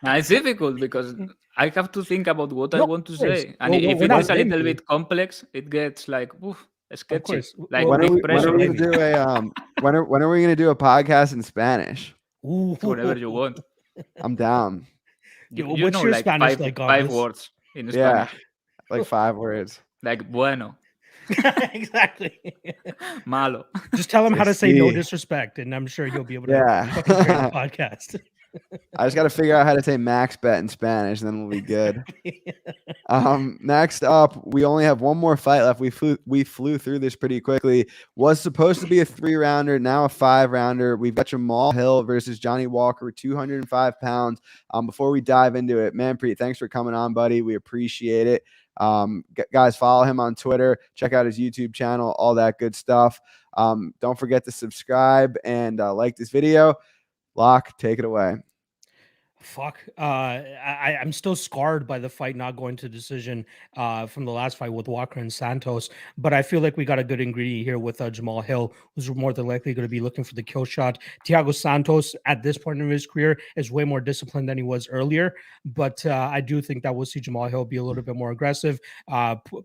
It's difficult because I have to think about what I want to say, and if it is a little bit complex, it gets like sketchy. Like when are we pressure. gonna do a when are we gonna do a podcast in Spanish? Whenever you want. I'm down. What's your like Spanish like? 5 words in Spanish. Like 5 words. Like bueno. Exactly. Malo. Just tell him how to say no disrespect, and I'm sure you'll be able to fucking create a podcast. I just got to figure out how to say max bet in Spanish, and then we'll be good. Next up, we only have one more fight left. We flew through this pretty quickly. Was supposed to be a 3-rounder, now a 5-rounder. We've got Jamal Hill versus Johnny Walker, 205 pounds. Before we dive into it, Manpreet, thanks for coming on, buddy. We appreciate it. Guys, follow him on Twitter, check out his YouTube channel, all that good stuff. Don't forget to subscribe and like this video. Locke, take it away. Fuck. I'm still scarred by the fight not going to decision from the last fight with Walker and Santos, but I feel like we got a good ingredient here with Jamal Hill, who's more than likely going to be looking for the kill shot. Thiago Santos, at this point in his career, is way more disciplined than he was earlier, but I do think that we'll see Jamal Hill be a little bit more aggressive,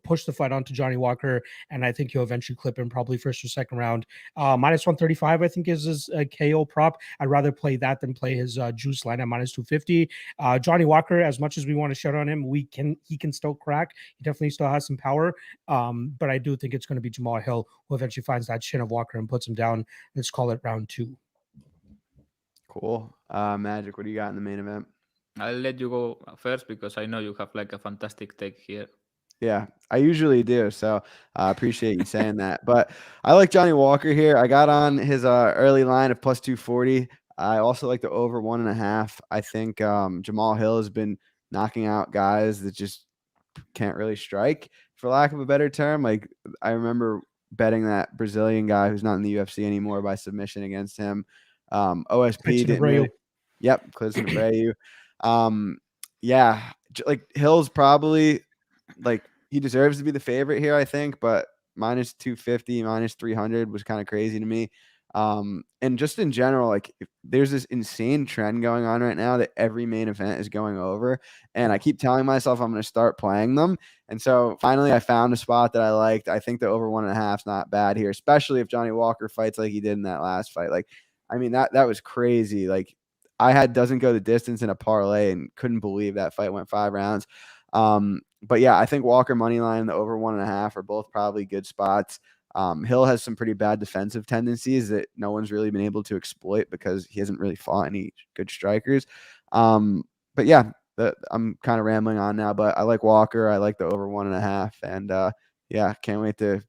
push the fight onto Johnny Walker, and I think he'll eventually clip him probably first or second round. Minus 135, I think, is his KO prop. I'd rather play that than play his juice line at minus 250. Johnny Walker, as much as we want to shut on him, he can still crack. He definitely still has some power. But I do think it's going to be Jamal Hill who eventually finds that chin of Walker and puts him down. Let's call it round 2. Cool. Magic, what do you got in the main event? I'll let you go first because I know you have like a fantastic take here. Yeah, I usually do. So I appreciate you saying that. But I like Johnny Walker here. I got on his early line of plus 240. I also like the over 1.5. I think Jamal Hill has been knocking out guys that just can't really strike, for lack of a better term. Like I remember betting that Brazilian guy who's not in the UFC anymore by submission against him. OSP didn't really. Yep, Clinton Abreu. Yeah, like Hill's probably like he deserves to be the favorite here, I think, but minus 250, minus 300 was kind of crazy to me. And just in general, like there's this insane trend going on right now that every main event is going over, and I keep telling myself I'm going to start playing them. And so finally I found a spot that I liked. I think the over 1.5 is not bad here, especially if Johnny Walker fights like he did in that last fight. Like, I mean, that was crazy. Like I had doesn't go the distance in a parlay and couldn't believe that fight went 5 rounds. But yeah, I think Walker money line and the over 1.5 are both probably good spots. Hill has some pretty bad defensive tendencies that no one's really been able to exploit because he hasn't really fought any good strikers. But yeah, I'm kind of rambling on now, but I like Walker. I like the over 1.5, and yeah, can't wait to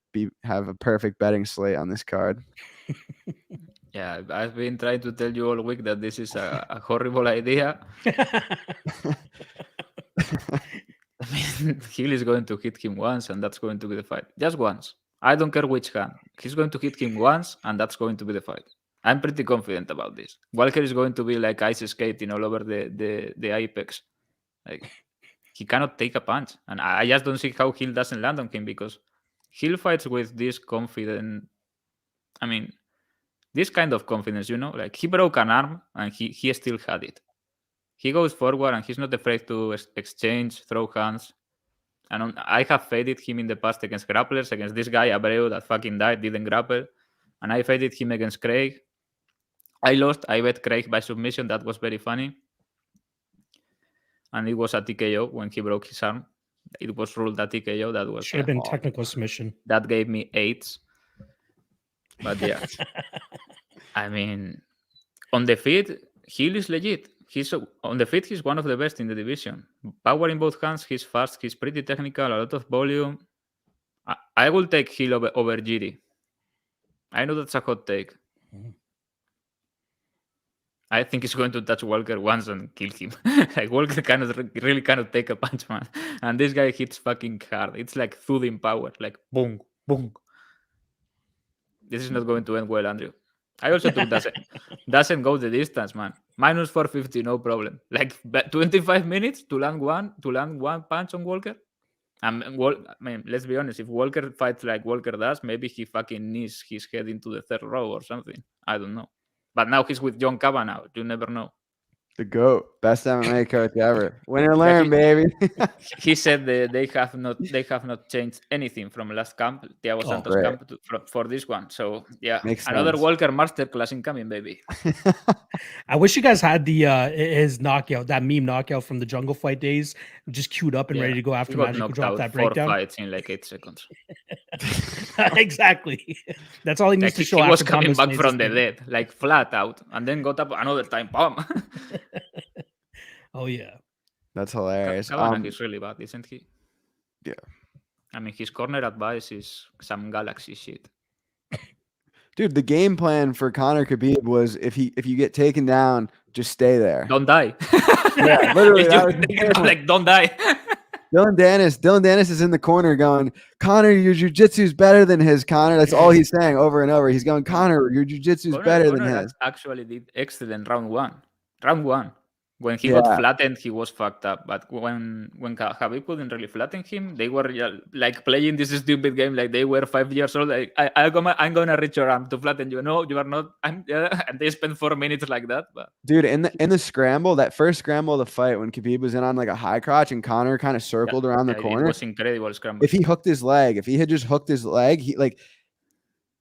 have a perfect betting slate on this card. Yeah, I've been trying to tell you all week that this is a horrible idea. I mean, Hill is going to hit him once, and that's going to be the fight. Just once. I don't care which hand. He's going to hit him once, and that's going to be the fight. I'm pretty confident about this. Walker is going to be like ice skating all over the apex. Like he cannot take a punch, and I just don't see how Hill doesn't land on him because Hill fights with this confident. I mean, this kind of confidence, like he broke an arm and he still had it. He goes forward and he's not afraid to exchange, throw hands. And I have faded him in the past against grapplers, against this guy, Abreu, that fucking died, didn't grapple. And I faded him against Craig. I lost. I bet Craig by submission. That was very funny. And it was a TKO when he broke his arm. It was ruled a TKO. That was should have been technical submission. That gave me 8s. But yeah, I mean, on the feet, Hill is legit. He's on the feet. He's one of the best in the division. Power in both hands. He's fast. He's pretty technical. A lot of volume. I will take Hill over Giri. I know that's a hot take. I think he's going to touch Walker once and kill him. Like Walker really cannot take a punch, man. And this guy hits fucking hard. It's like soothing power, like boom, boom. This is not going to end well, Andrew. I also took doesn't go the distance, man. Minus 450, no problem. Like 25 minutes to land one punch on Walker. I mean, let's be honest. If Walker fights like Walker does, maybe he fucking knees his head into the third row or something. I don't know. But now he's with John Kavanagh. You never know. The GOAT, best MMA coach ever. Win or learn, baby. He said they have not changed anything from last camp, Thiago Santos camp for this one. So yeah, Makes another sense. Walker masterclass incoming, baby. I wish you guys had the his knockout, that meme knockout from the Jungle Fight days, just queued up and ready to go after He got Magic knocked drop out that 4 breakdown. fights in like 8 seconds. Exactly. That's all he needs Like to show. he was after coming Thomas back made from this the thing. dead, like flat out, and then got up another time. Bomb. Oh yeah. That's hilarious. Kavanagh is really bad, isn't he? Yeah. I mean, his corner advice is some galaxy shit. Dude, the game plan for Conor Khabib was if you get taken down, just stay there. Don't die. Yeah, literally. If That you was get taken down, like, don't die. Dylan Dennis is in the corner going, Conor, your jiu-jitsu is better than his, Conor. That's all he's saying over and over. He's going, Conor, your jiu-jitsu is better than his. Actually did excellent round one. When he got flattened, he was fucked up. But when Khabib couldn't really flatten him, they were like playing this stupid game like they were 5 years old. Like, I'm gonna reach your arm to flatten you. No, you are not. And they spent 4 minutes like that. But dude, in the scramble, that first scramble of the fight when Khabib was in on like a high crotch and Conor kind of circled around the corner. It was incredible scramble. If he had just hooked his leg, he like.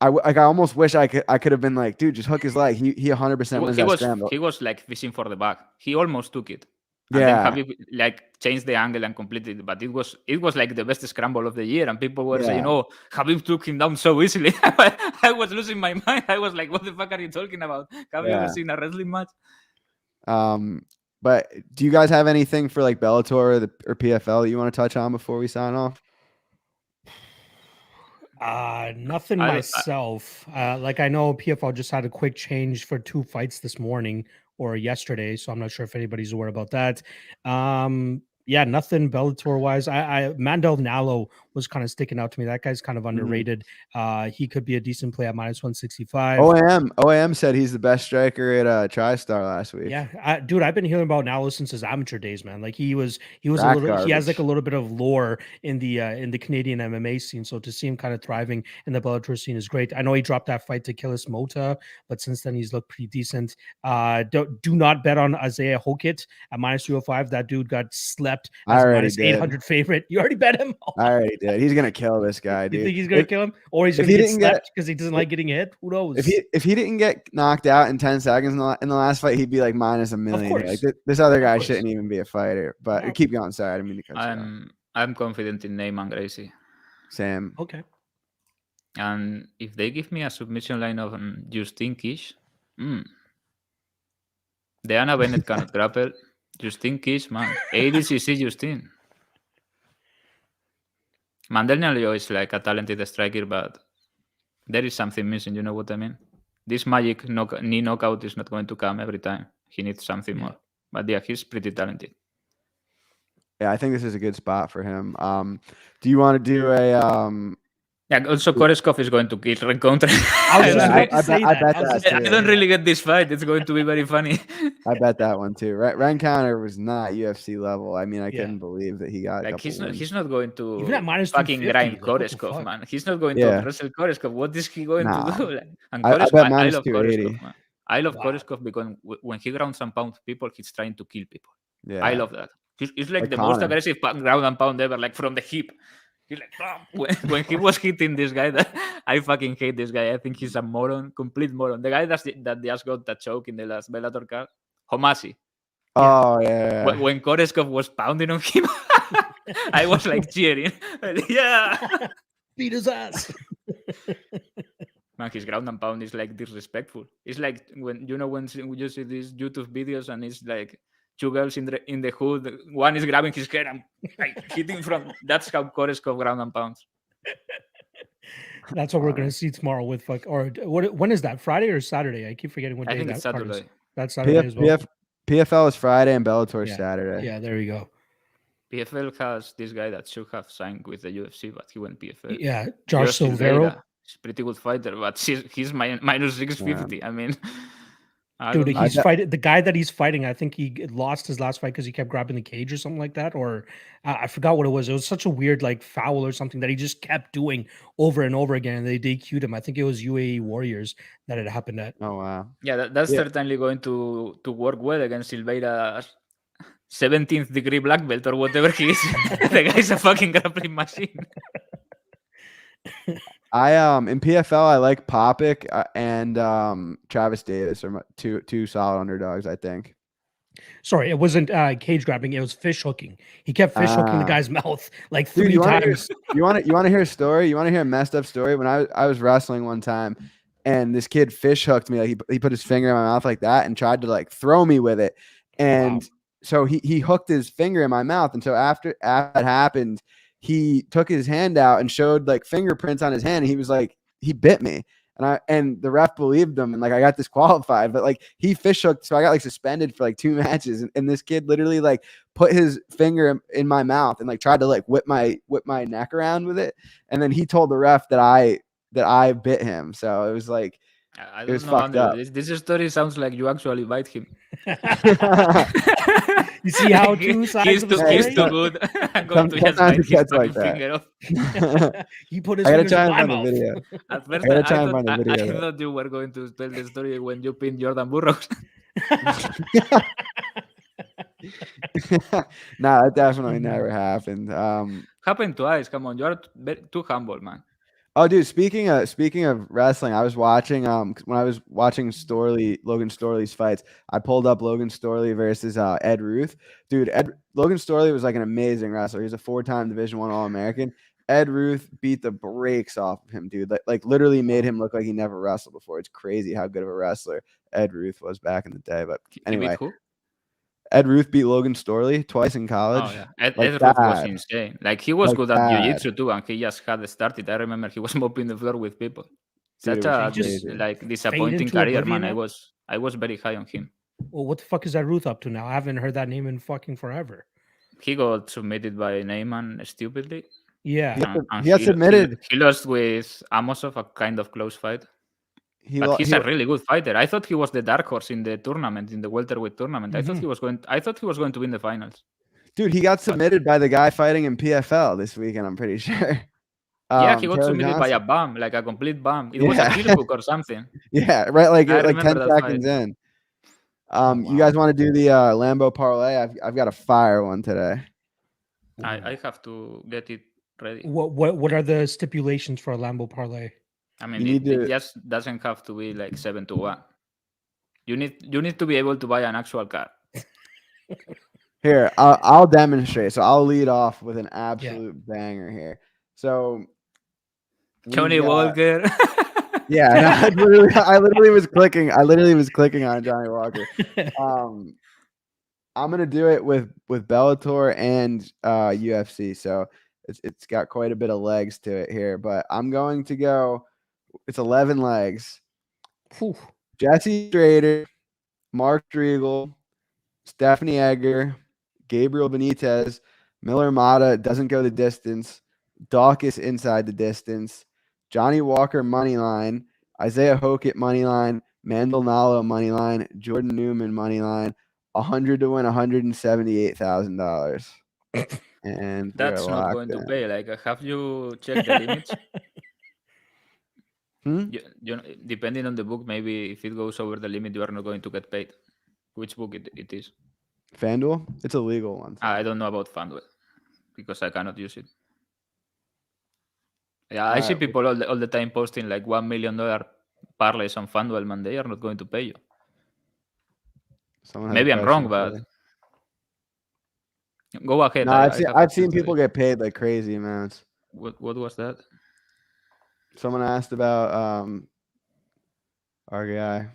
I almost wish I could have been like, dude, just hook his leg. He 100% wins that scramble. He was like fishing for the back. He almost took it. And yeah. then Khabib like changed the angle and completed it. But it was like the best scramble of the year. And people were saying, oh, Khabib took him down so easily. I was losing my mind. I was like, what the fuck are you talking about? Have you ever seen a wrestling match? But do you guys have anything for like Bellator or PFL that you want to touch on before we sign off? Nothing myself. Like I know PFL just had a quick change for 2 fights this morning or yesterday, so I'm not sure if anybody's aware about that. Yeah, nothing Bellator wise. Mandel Nallo was kind of sticking out to me. That guy's kind of underrated. He could be a decent play at minus 165. OAM said he's the best striker at TriStar last week. Yeah, dude, I've been hearing about Nallo since his amateur days, man. Like he was a little. He has like a little bit of lore in the Canadian MMA scene. So to see him kind of thriving in the Bellator scene is great. I know he dropped that fight to Killis Mota, but since then he's looked pretty decent. Do not bet on Isaiah Hokit at minus 205. That dude got slept as a minus 800 favorite. You already bet him. I already did. He's gonna kill this guy, dude. You think he's gonna kill him, or he's gonna get slept because he doesn't like getting hit? Who knows? If he didn't get knocked out in 10 seconds in the last fight, he'd be like minus $1 million. Like this other guy shouldn't even be a fighter. But keep going. Sorry, I didn't mean to cut you off. I'm confident in Neyman Gracie. Same. Okay. And if they give me a submission line of Justin Kish, Deanna Bennett cannot grapple. Justin Kish, man. ADCC Justin. Mandel Nallo is like a talented striker, but there is something missing. You know what I mean? This magic knee knockout is not going to come every time. He needs something more. But yeah, he's pretty talented. Yeah, I think this is a good spot for him. Do you want to do a Yeah, also Koreshkov is going to kill Rencontre. I bet that too. I don't really get this fight. It's going to be very funny. I bet that one too. Rencounter was not UFC level. I mean, I couldn't believe that he got like he's not going to even at minus fucking grind Koreshkov, man. He's not going to wrestle Koreshkov. What is he going to do? And Koreshkov, I love Koreshkov, man. I love Koreshkov because when he grounds and pounds people, he's trying to kill people. Yeah. I love that. He's like the Connor. most aggressive ground and pound ever, like from the hip. He's like, when he was hitting this guy, I fucking hate this guy. I think he's a moron, complete moron. The guy that just got that choke in the last Bellator card, Homasi. Oh yeah. When Koreshkov was pounding on him, I was like cheering. Yeah, Beat his ass. man, his ground and pound is like disrespectful. It's like when you see these YouTube videos and it's like two girls in the hood, one is grabbing his hair and like hitting from. That's how Koreshkov ground and pounds. That's what we're gonna see tomorrow with when is that? Friday or Saturday? I keep forgetting what day I think that it's card is. Saturday. That's Saturday as well. PFL is Friday and Bellator Saturday. Yeah, there you go. PFL has this guy that should have signed with the UFC, but he went PFL. Yeah, Josh Silveira. He's a pretty good fighter, but he's minus 650. Yeah. I mean, dude, he's fighting the guy that he's fighting. I think he lost his last fight because he kept grabbing the cage or something like that, or I forgot what it was. It was such a weird like foul or something that he just kept doing over and over again, and they DQ'd him. I think it was UAE Warriors that it happened at. Oh wow. Yeah, that's certainly going to work well against Silveira's 17th degree black belt or whatever he is. The guy's a fucking grappling machine. In PFL I like Popic and Travis Davis are two solid underdogs, I think. Sorry, it wasn't cage grabbing, it was fish hooking. He kept fish hooking the guy's mouth like three times. You want to hear a story? You want to hear a messed up story? When I was wrestling one time and this kid fish hooked me, like he put his finger in my mouth like that and tried to like throw me with it. And so he hooked his finger in my mouth. And so after that happened, he took his hand out and showed like fingerprints on his hand. And he was like, he bit me. And the ref believed him. And like, I got disqualified, but like he fish hooked. So I got like suspended for like 2 matches. And this kid literally like put his finger in my mouth and like tried to like whip my neck around with it. And then he told the ref that I bit him. So it was like, I it was don't know, fucked up. This story sounds like you actually bite him. You see how two sides of he's too good. I'm going to just bite his fucking finger off. He put his I gotta fingers try in and my find the mouth. video. At first, I gotta try and find the video. I thought you were going to tell the story when you pinned Jordan Burroughs. Nah, that definitely never happened. Happened twice. Come on, you are too humble, man. Oh, dude. Speaking of wrestling, I was watching when I was watching Logan Storley's fights. I pulled up Logan Storley versus Ed Ruth. Dude, Logan Storley was like an amazing wrestler. He's a 4-time Division I All-American. Ed Ruth beat the brakes off of him, dude. Like literally made him look like he never wrestled before. It's crazy how good of a wrestler Ed Ruth was back in the day. But anyway, Ed Ruth beat Logan Storley twice in college. Oh, yeah. Ed Ruth was insane. Like, he was good at jiu-jitsu too, and he just had started. I remember he was mopping the floor with people. Such a disappointing career, man. I was very high on him. Well, what the fuck is Ed Ruth up to now? I haven't heard that name in fucking forever. He got submitted by Neyman stupidly. Yeah. He got submitted. He lost with Amosov, a kind of close fight. But he's a really good fighter. I thought he was the dark horse in the tournament, in the welterweight tournament. I thought he was going to win the finals. Dude, he got submitted by the guy fighting in PFL this weekend, I'm pretty sure. Yeah, he got submitted by a bum, like a complete bum. It was a heel hook or something. Yeah, right. Like 10 fight. seconds in. You guys want to do the Lambo parlay? I've got a fire one today. I have to get it ready. What are the stipulations for a Lambo parlay? I mean, it just doesn't have to be like 7-1. You need to be able to buy an actual car. Here, I'll demonstrate. So I'll lead off with an absolute banger here. So Johnny Walker. Yeah, I literally was clicking. I literally was clicking on Johnny Walker. I'm gonna do it with Bellator and UFC. So it's got quite a bit of legs to it here. But I'm going to go. It's 11 legs. Whew. Jesse Strader, Mark Streagle, Stephanie Egger, Gabriel Benitez, Miller Mata doesn't go the distance, Dawkis inside the distance, Johnny Walker money line, Isaiah Hokett money line, Mandel Nalo money line, Jordan Newman money line, 100 to win $178,000. And that's not going to pay. Like, have you checked the limits? Depending on the book, maybe if it goes over the limit, you are not going to get paid. Which book it is? FanDuel? It's a legal one. I don't know about FanDuel because I cannot use it. Yeah, I see people all the time posting like $1 million parlays on FanDuel, man. They are not going to pay you. Maybe I'm wrong, but go ahead. No, I've seen people get paid like crazy amounts. What was that? Someone asked about our guy.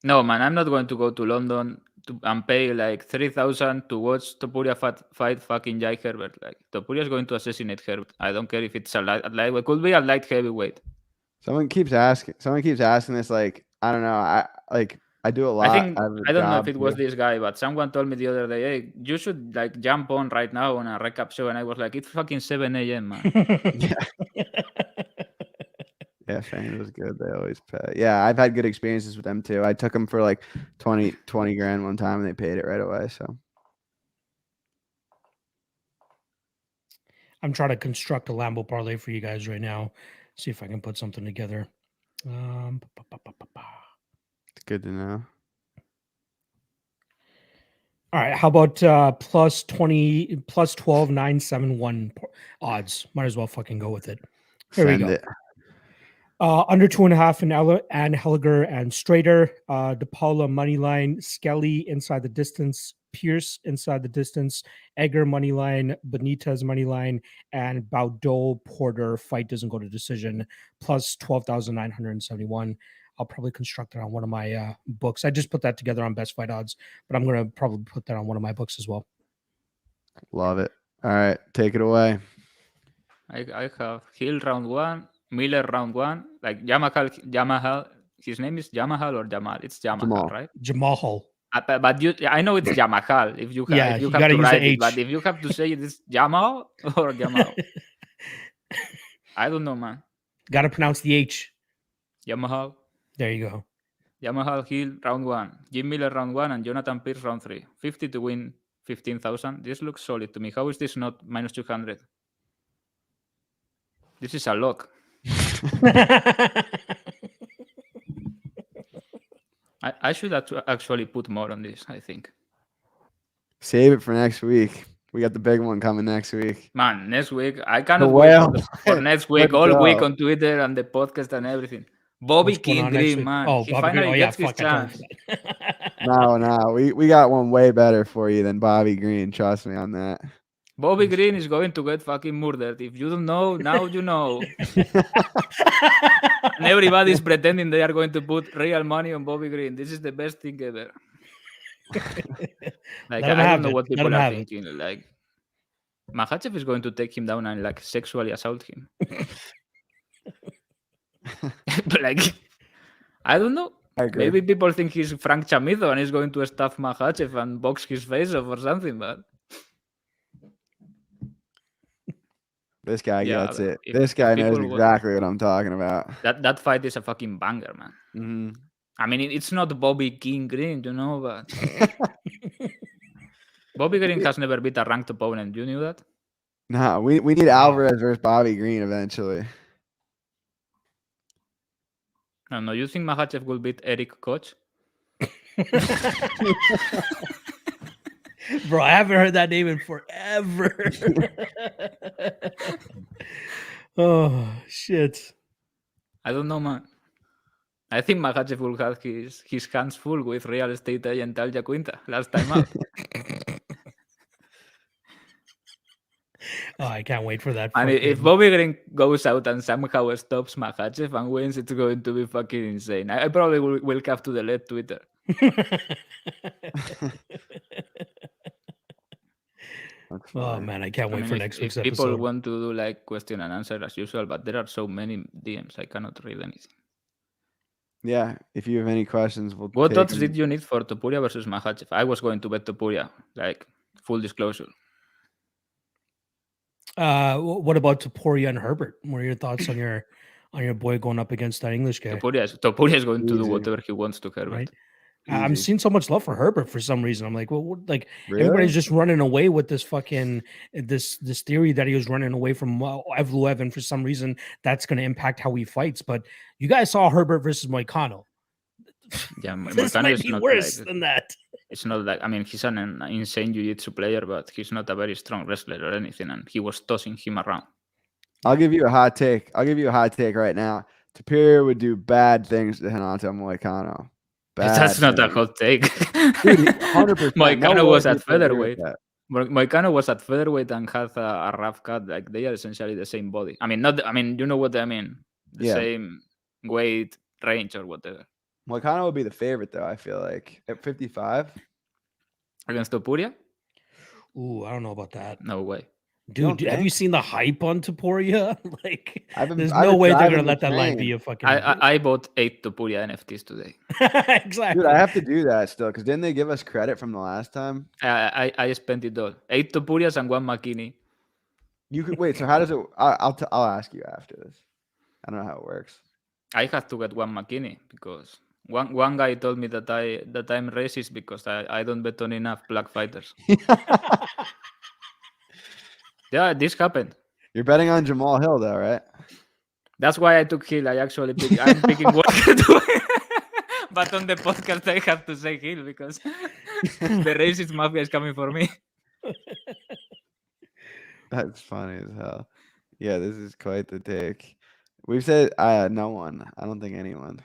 No, man, I'm not going to go to London and pay like 3,000 to watch Topuria fight fucking Jai Herbert. Like Topuria is going to assassinate Herbert. I don't care if it's a lightweight. It could be a light heavyweight. Someone keeps asking this. Like, I don't know. I do a lot. I don't know if it was this guy, but someone told me the other day, hey, you should like jump on right now on a recap show. And I was like, it's fucking 7 a.m., man. Yeah, Fane was good. They always pay. Yeah, I've had good experiences with them too. I took them for like 20 grand one time and they paid it right away. So I'm trying to construct a Lambo parlay for you guys right now. See if I can put something together. It's good to know. All right, how about plus 20, plus 12,971 odds? Might as well fucking go with it. Here we go. Under 2.5 and Helliger and Strader. The Paula money line, Skelly inside the distance, Pierce inside the distance, Egger money line, Benitez money line, and Baudot Porter fight doesn't go to decision, plus 12,971. I'll probably construct it on one of my books. I just put that together on Best Fight Odds, but I'm going to probably put that on one of my books as well. Love it. All right, take it away. I have Hill round 1, Miller round 1, like Jamahal. His name is Jamahal or Jamal? It's Jamahal, right? Jamal. But I know it's Jamahal. If you have to write it, but if you have to say it, it's Jamal or Jamal. I don't know, man. Got to pronounce the H. Jamahal. There you go. Jamahal Hill round 1, Jim Miller round 1, and Jonathan Pierce round 3. 50 to win 15,000. This looks solid to me. How is this not minus 200? This is a lock. I should actually put more on this, I think. Save it for next week. We got the big one coming next week. Man, next week. I cannot wait for next week. All week on Twitter and the podcast and everything. Bobby King Green, man. Oh, he Bobby finally Green. gets his chance. No. We got one way better for you than Bobby Green. Trust me on that. Bobby Green is going to get fucking murdered. If you don't know, now you know. And everybody's pretending they are going to put real money on Bobby Green. This is the best thing ever. Like, I don't know what people are thinking. Like, Makhachev is going to take him down and like sexually assault him. Like, I don't know. Maybe people think he's Frank Chamizo and he's going to stuff Makhachev and box his face off or something, but this guy gets it. This guy knows exactly what I'm talking about. That fight is a fucking banger, man. Mm-hmm. I mean, it's not Bobby King Green, you know, but Bobby Green has never beat a ranked opponent. You knew that? No, we need Alvarez versus Bobby Green eventually. No, you think Makhachev will beat Eric Koch? Bro, I haven't heard that name in forever. Oh, shit. I don't know, man. I think Makhachev will have his hands full with real estate agent Alja Quinta last time out. Oh, I can't wait for that. And if Bobby Green goes out and somehow stops Makhachev and wins, it's going to be fucking insane. I probably will have to delete Twitter. Oh man, I can't wait for next week's episode. People want to do like question and answer as usual, but there are so many DMs I cannot read anything. Yeah, if you have any questions, what odds did you need for Topuria versus Makhachev? I was going to bet Topuria, like full disclosure. What about Topuria and Herbert? What are your thoughts on your boy going up against that English guy? Topuria is going to do whatever he wants to Herbert. Right? I'm seeing so much love for Herbert for some reason. I'm like, well, like everybody's just running away with this fucking this theory that he was running away from Evloev, and for some reason that's going to impact how he fights. But you guys saw Herbert versus Moicano. Yeah, this might be worse than that. it's not like, I mean, he's an insane jiu-jitsu player, but he's not a very strong wrestler or anything, and he was tossing him around. I'll give you a hot take. Right now. Tapir would do bad things to Renato Moicano. That's not a hot take. Dude, 100%. Moicano was at featherweight. Moicano was at featherweight and had a rough cut. Like, they are essentially the same body. I mean, you know what I mean? The same weight range or whatever. Moicano would be the favorite, though, I feel like. At 55? Against Topuria? Ooh, I don't know about that. No way. Dude, have you seen the hype on Topuria? Like, there's I've no been way they're driving gonna let the that line train. be a fucking. I bought 8 Topuria NFTs today. Exactly. Dude, I have to do that still, because didn't they give us credit from the last time? I spent it all. 8 Topurias and 1 McKinney. You could wait. So how does it? I'll ask you after this. I don't know how it works. I had to get 1 McKinney because one guy told me that I'm racist because I don't bet on enough black fighters. Yeah, this happened. You're betting on Jamal Hill, though, right? That's why I took Hill. I'm picking Walker too. But on the podcast, I have to say Hill because the racist mafia is coming for me. That's funny as hell. Yeah, this is quite the take. We've said no one. I don't think anyone.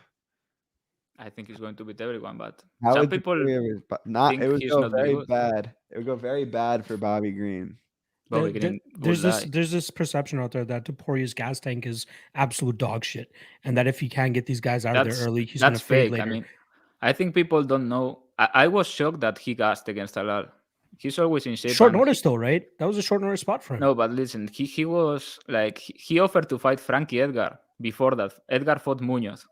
I think he's going to beat everyone, but How some would people it would he's go not very very good. bad. It would go very bad for Bobby Green. There's this perception out there that Topuria's gas tank is absolute dog shit, and that if he can't get these guys out of there early, he's gonna fade fake. later. I mean, I think people don't know. I was shocked that he gassed against Alal. He's always in shape. Short notice though, right? That was a short notice spot for him. No, but listen, he was like he offered to fight Frankie Edgar before that. Edgar fought Munoz.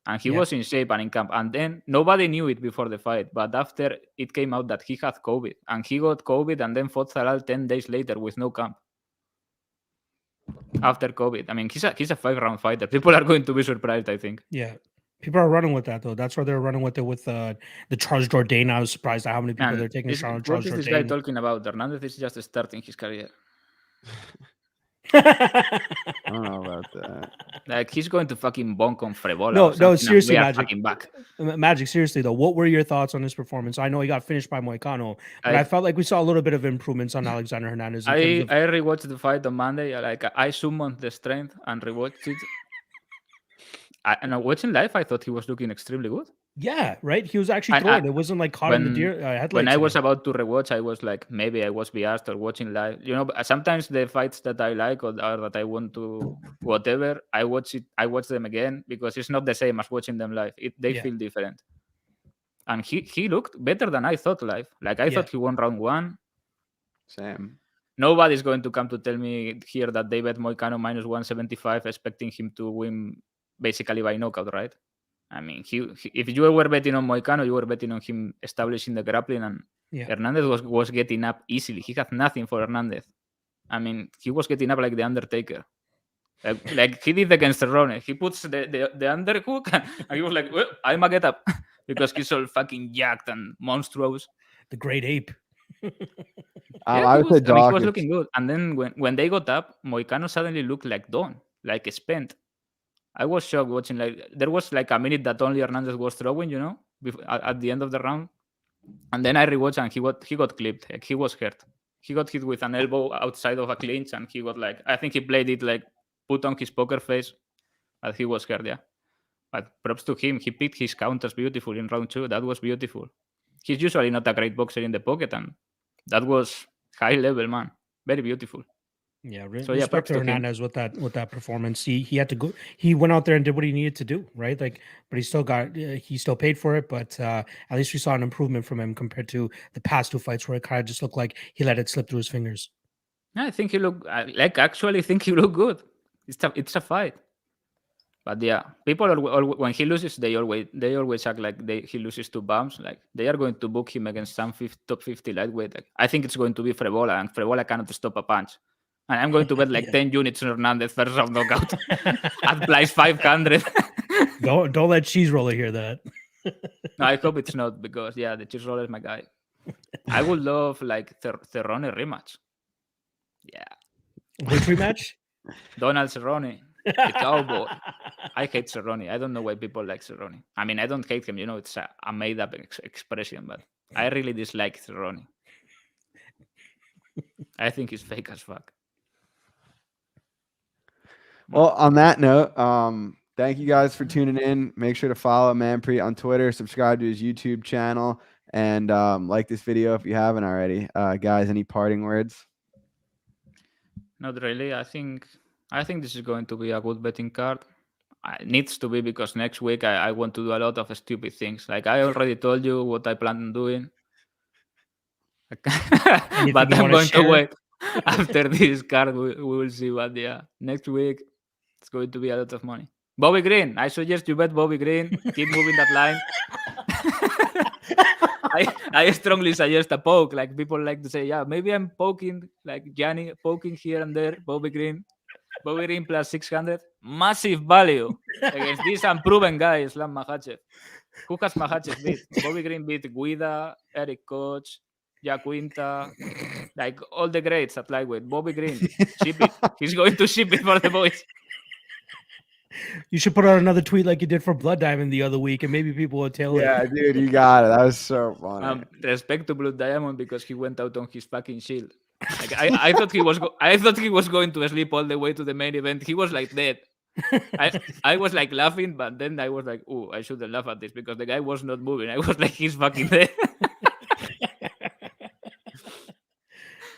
And he was in shape and in camp. And then nobody knew it before the fight. But after it came out that he had COVID. And he got COVID and then fought Zalal 10 days later with no camp. After COVID. I mean, he's a 5-round fighter. People are going to be surprised, I think. Yeah. People are running with that, though. That's why they're running with it with the Charles Jourdain. I was surprised at how many people they're taking a shot on Charles Jourdain. What is this guy talking about? Hernandez is just starting his career. I don't know about that. Like, he's going to fucking bonk on Frevola. No, seriously, Magic. Seriously, though, what were your thoughts on his performance? I know he got finished by Moicano, but I felt like we saw a little bit of improvements on Alexander Hernandez. I rewatched the fight on Monday. Like, I summoned the strength and rewatched it. And watching live, I thought he was looking extremely good. Yeah, right. He was actually throwing. It wasn't like caught in the deer headlights. When I was about to rewatch, I was like, maybe I was biased or watching live. You know, sometimes the fights that I like or that I want to whatever, I watch them again because it's not the same as watching them live. They feel different. And he looked better than I thought live. Like I thought he won round 1. Same. Nobody's going to come to tell me here that they bet Moicano minus 175, expecting him to win basically by knockout, right? I mean, if you were betting on Moicano, you were betting on him establishing the grappling, and Hernandez was getting up easily. He had nothing for Hernandez. I mean, he was getting up like the Undertaker. Like he did against Cerrone. He puts the underhook, and he was like, well, I'm a get up because he's all fucking jacked and monstrous. The great ape. I would say he was looking good. And then when they got up, Moicano suddenly looked like done, like spent. I was shocked watching. Like there was like a minute that only Hernandez was throwing, you know, at the end of the round, and then I rewatched and he got clipped. Like he was hurt. He got hit with an elbow outside of a clinch, and he got like I think he played it like put on his poker face, but he was hurt. Yeah, but props to him. He picked his counters beautiful in round 2. That was beautiful. He's usually not a great boxer in the pocket, and that was high level, man. Very beautiful. Yeah, respect to Hernandez with that performance. He had to go. He went out there and did what he needed to do, right? Like, but he still paid for it. But at least we saw an improvement from him compared to the past 2 fights where it kind of just looked like he let it slip through his fingers. I think he looked actually think he looked good. It's a fight, but yeah, people when he loses, they always act like he loses to bumps. Like they are going to book him against some top 50 lightweight. Like, I think it's going to be Frevola, and Frevola cannot stop a punch. And I'm going to bet like 10 units on Hernandez first round knockout at plus 500. Don't let Cheese Roller hear that. No, I hope it's not because the Cheese Roller is my guy. I would love like Cerrone rematch. Yeah. Which rematch? Donald Cerrone, the cowboy. I hate Cerrone. I don't know why people like Cerrone. I mean, I don't hate him. You know, it's a made up expression, but I really dislike Ronnie. I think he's fake as fuck. Well, on that note, thank you guys for tuning in. Make sure to follow Manpreet on Twitter, subscribe to his YouTube channel, and like this video if you haven't already. Guys, any parting words? Not really. I think this is going to be a good betting card. It needs to be because next week I want to do a lot of stupid things. Like I already told you what I plan on doing. But I'm going to wait after this card. We will see. But yeah, next week it's going to be a lot of money. Bobby Green. I suggest you bet Bobby Green. Keep moving that line. I strongly suggest a poke. Like people like to say, yeah, maybe I'm poking, like Gianni poking here and there. Bobby Green plus 600. Massive value against this unproven guy, Islam Makhachev. Who has Makhachev beat? Bobby Green beat Guida, Eric Koch, Jaquinta, like all the greats at lightweight. Bobby Green, ship it. He's going to ship it for the boys. You should put out another tweet like you did for Blood Diamond the other week, and maybe people will tail it. Yeah, dude, you got it. That was so funny. Respect to Blood Diamond because he went out on his fucking shield. Like I thought he was going to sleep all the way to the main event. He was like dead. I was like laughing, but then I was like, oh, I shouldn't laugh at this because the guy was not moving. I was like, he's fucking dead.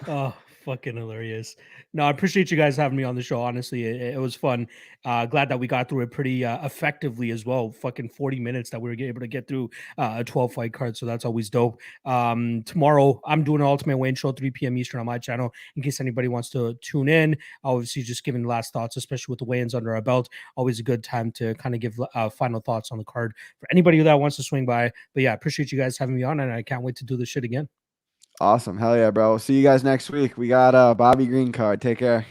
Oh, fucking hilarious. No, I appreciate you guys having me on the show. Honestly, it was fun. Glad that we got through it pretty effectively as well. Fucking 40 minutes that we were able to get through a 12 fight card. So that's always dope. Tomorrow, I'm doing an Ultimate Weigh-In show, 3 p.m. Eastern on my channel. In case anybody wants to tune in, obviously just giving last thoughts, especially with the weigh-ins under our belt. Always a good time to kind of give final thoughts on the card for anybody that wants to swing by. But yeah, I appreciate you guys having me on, and I can't wait to do this shit again. Awesome. Hell yeah, bro. We'll see you guys next week. We got Bobby Green card. Take care.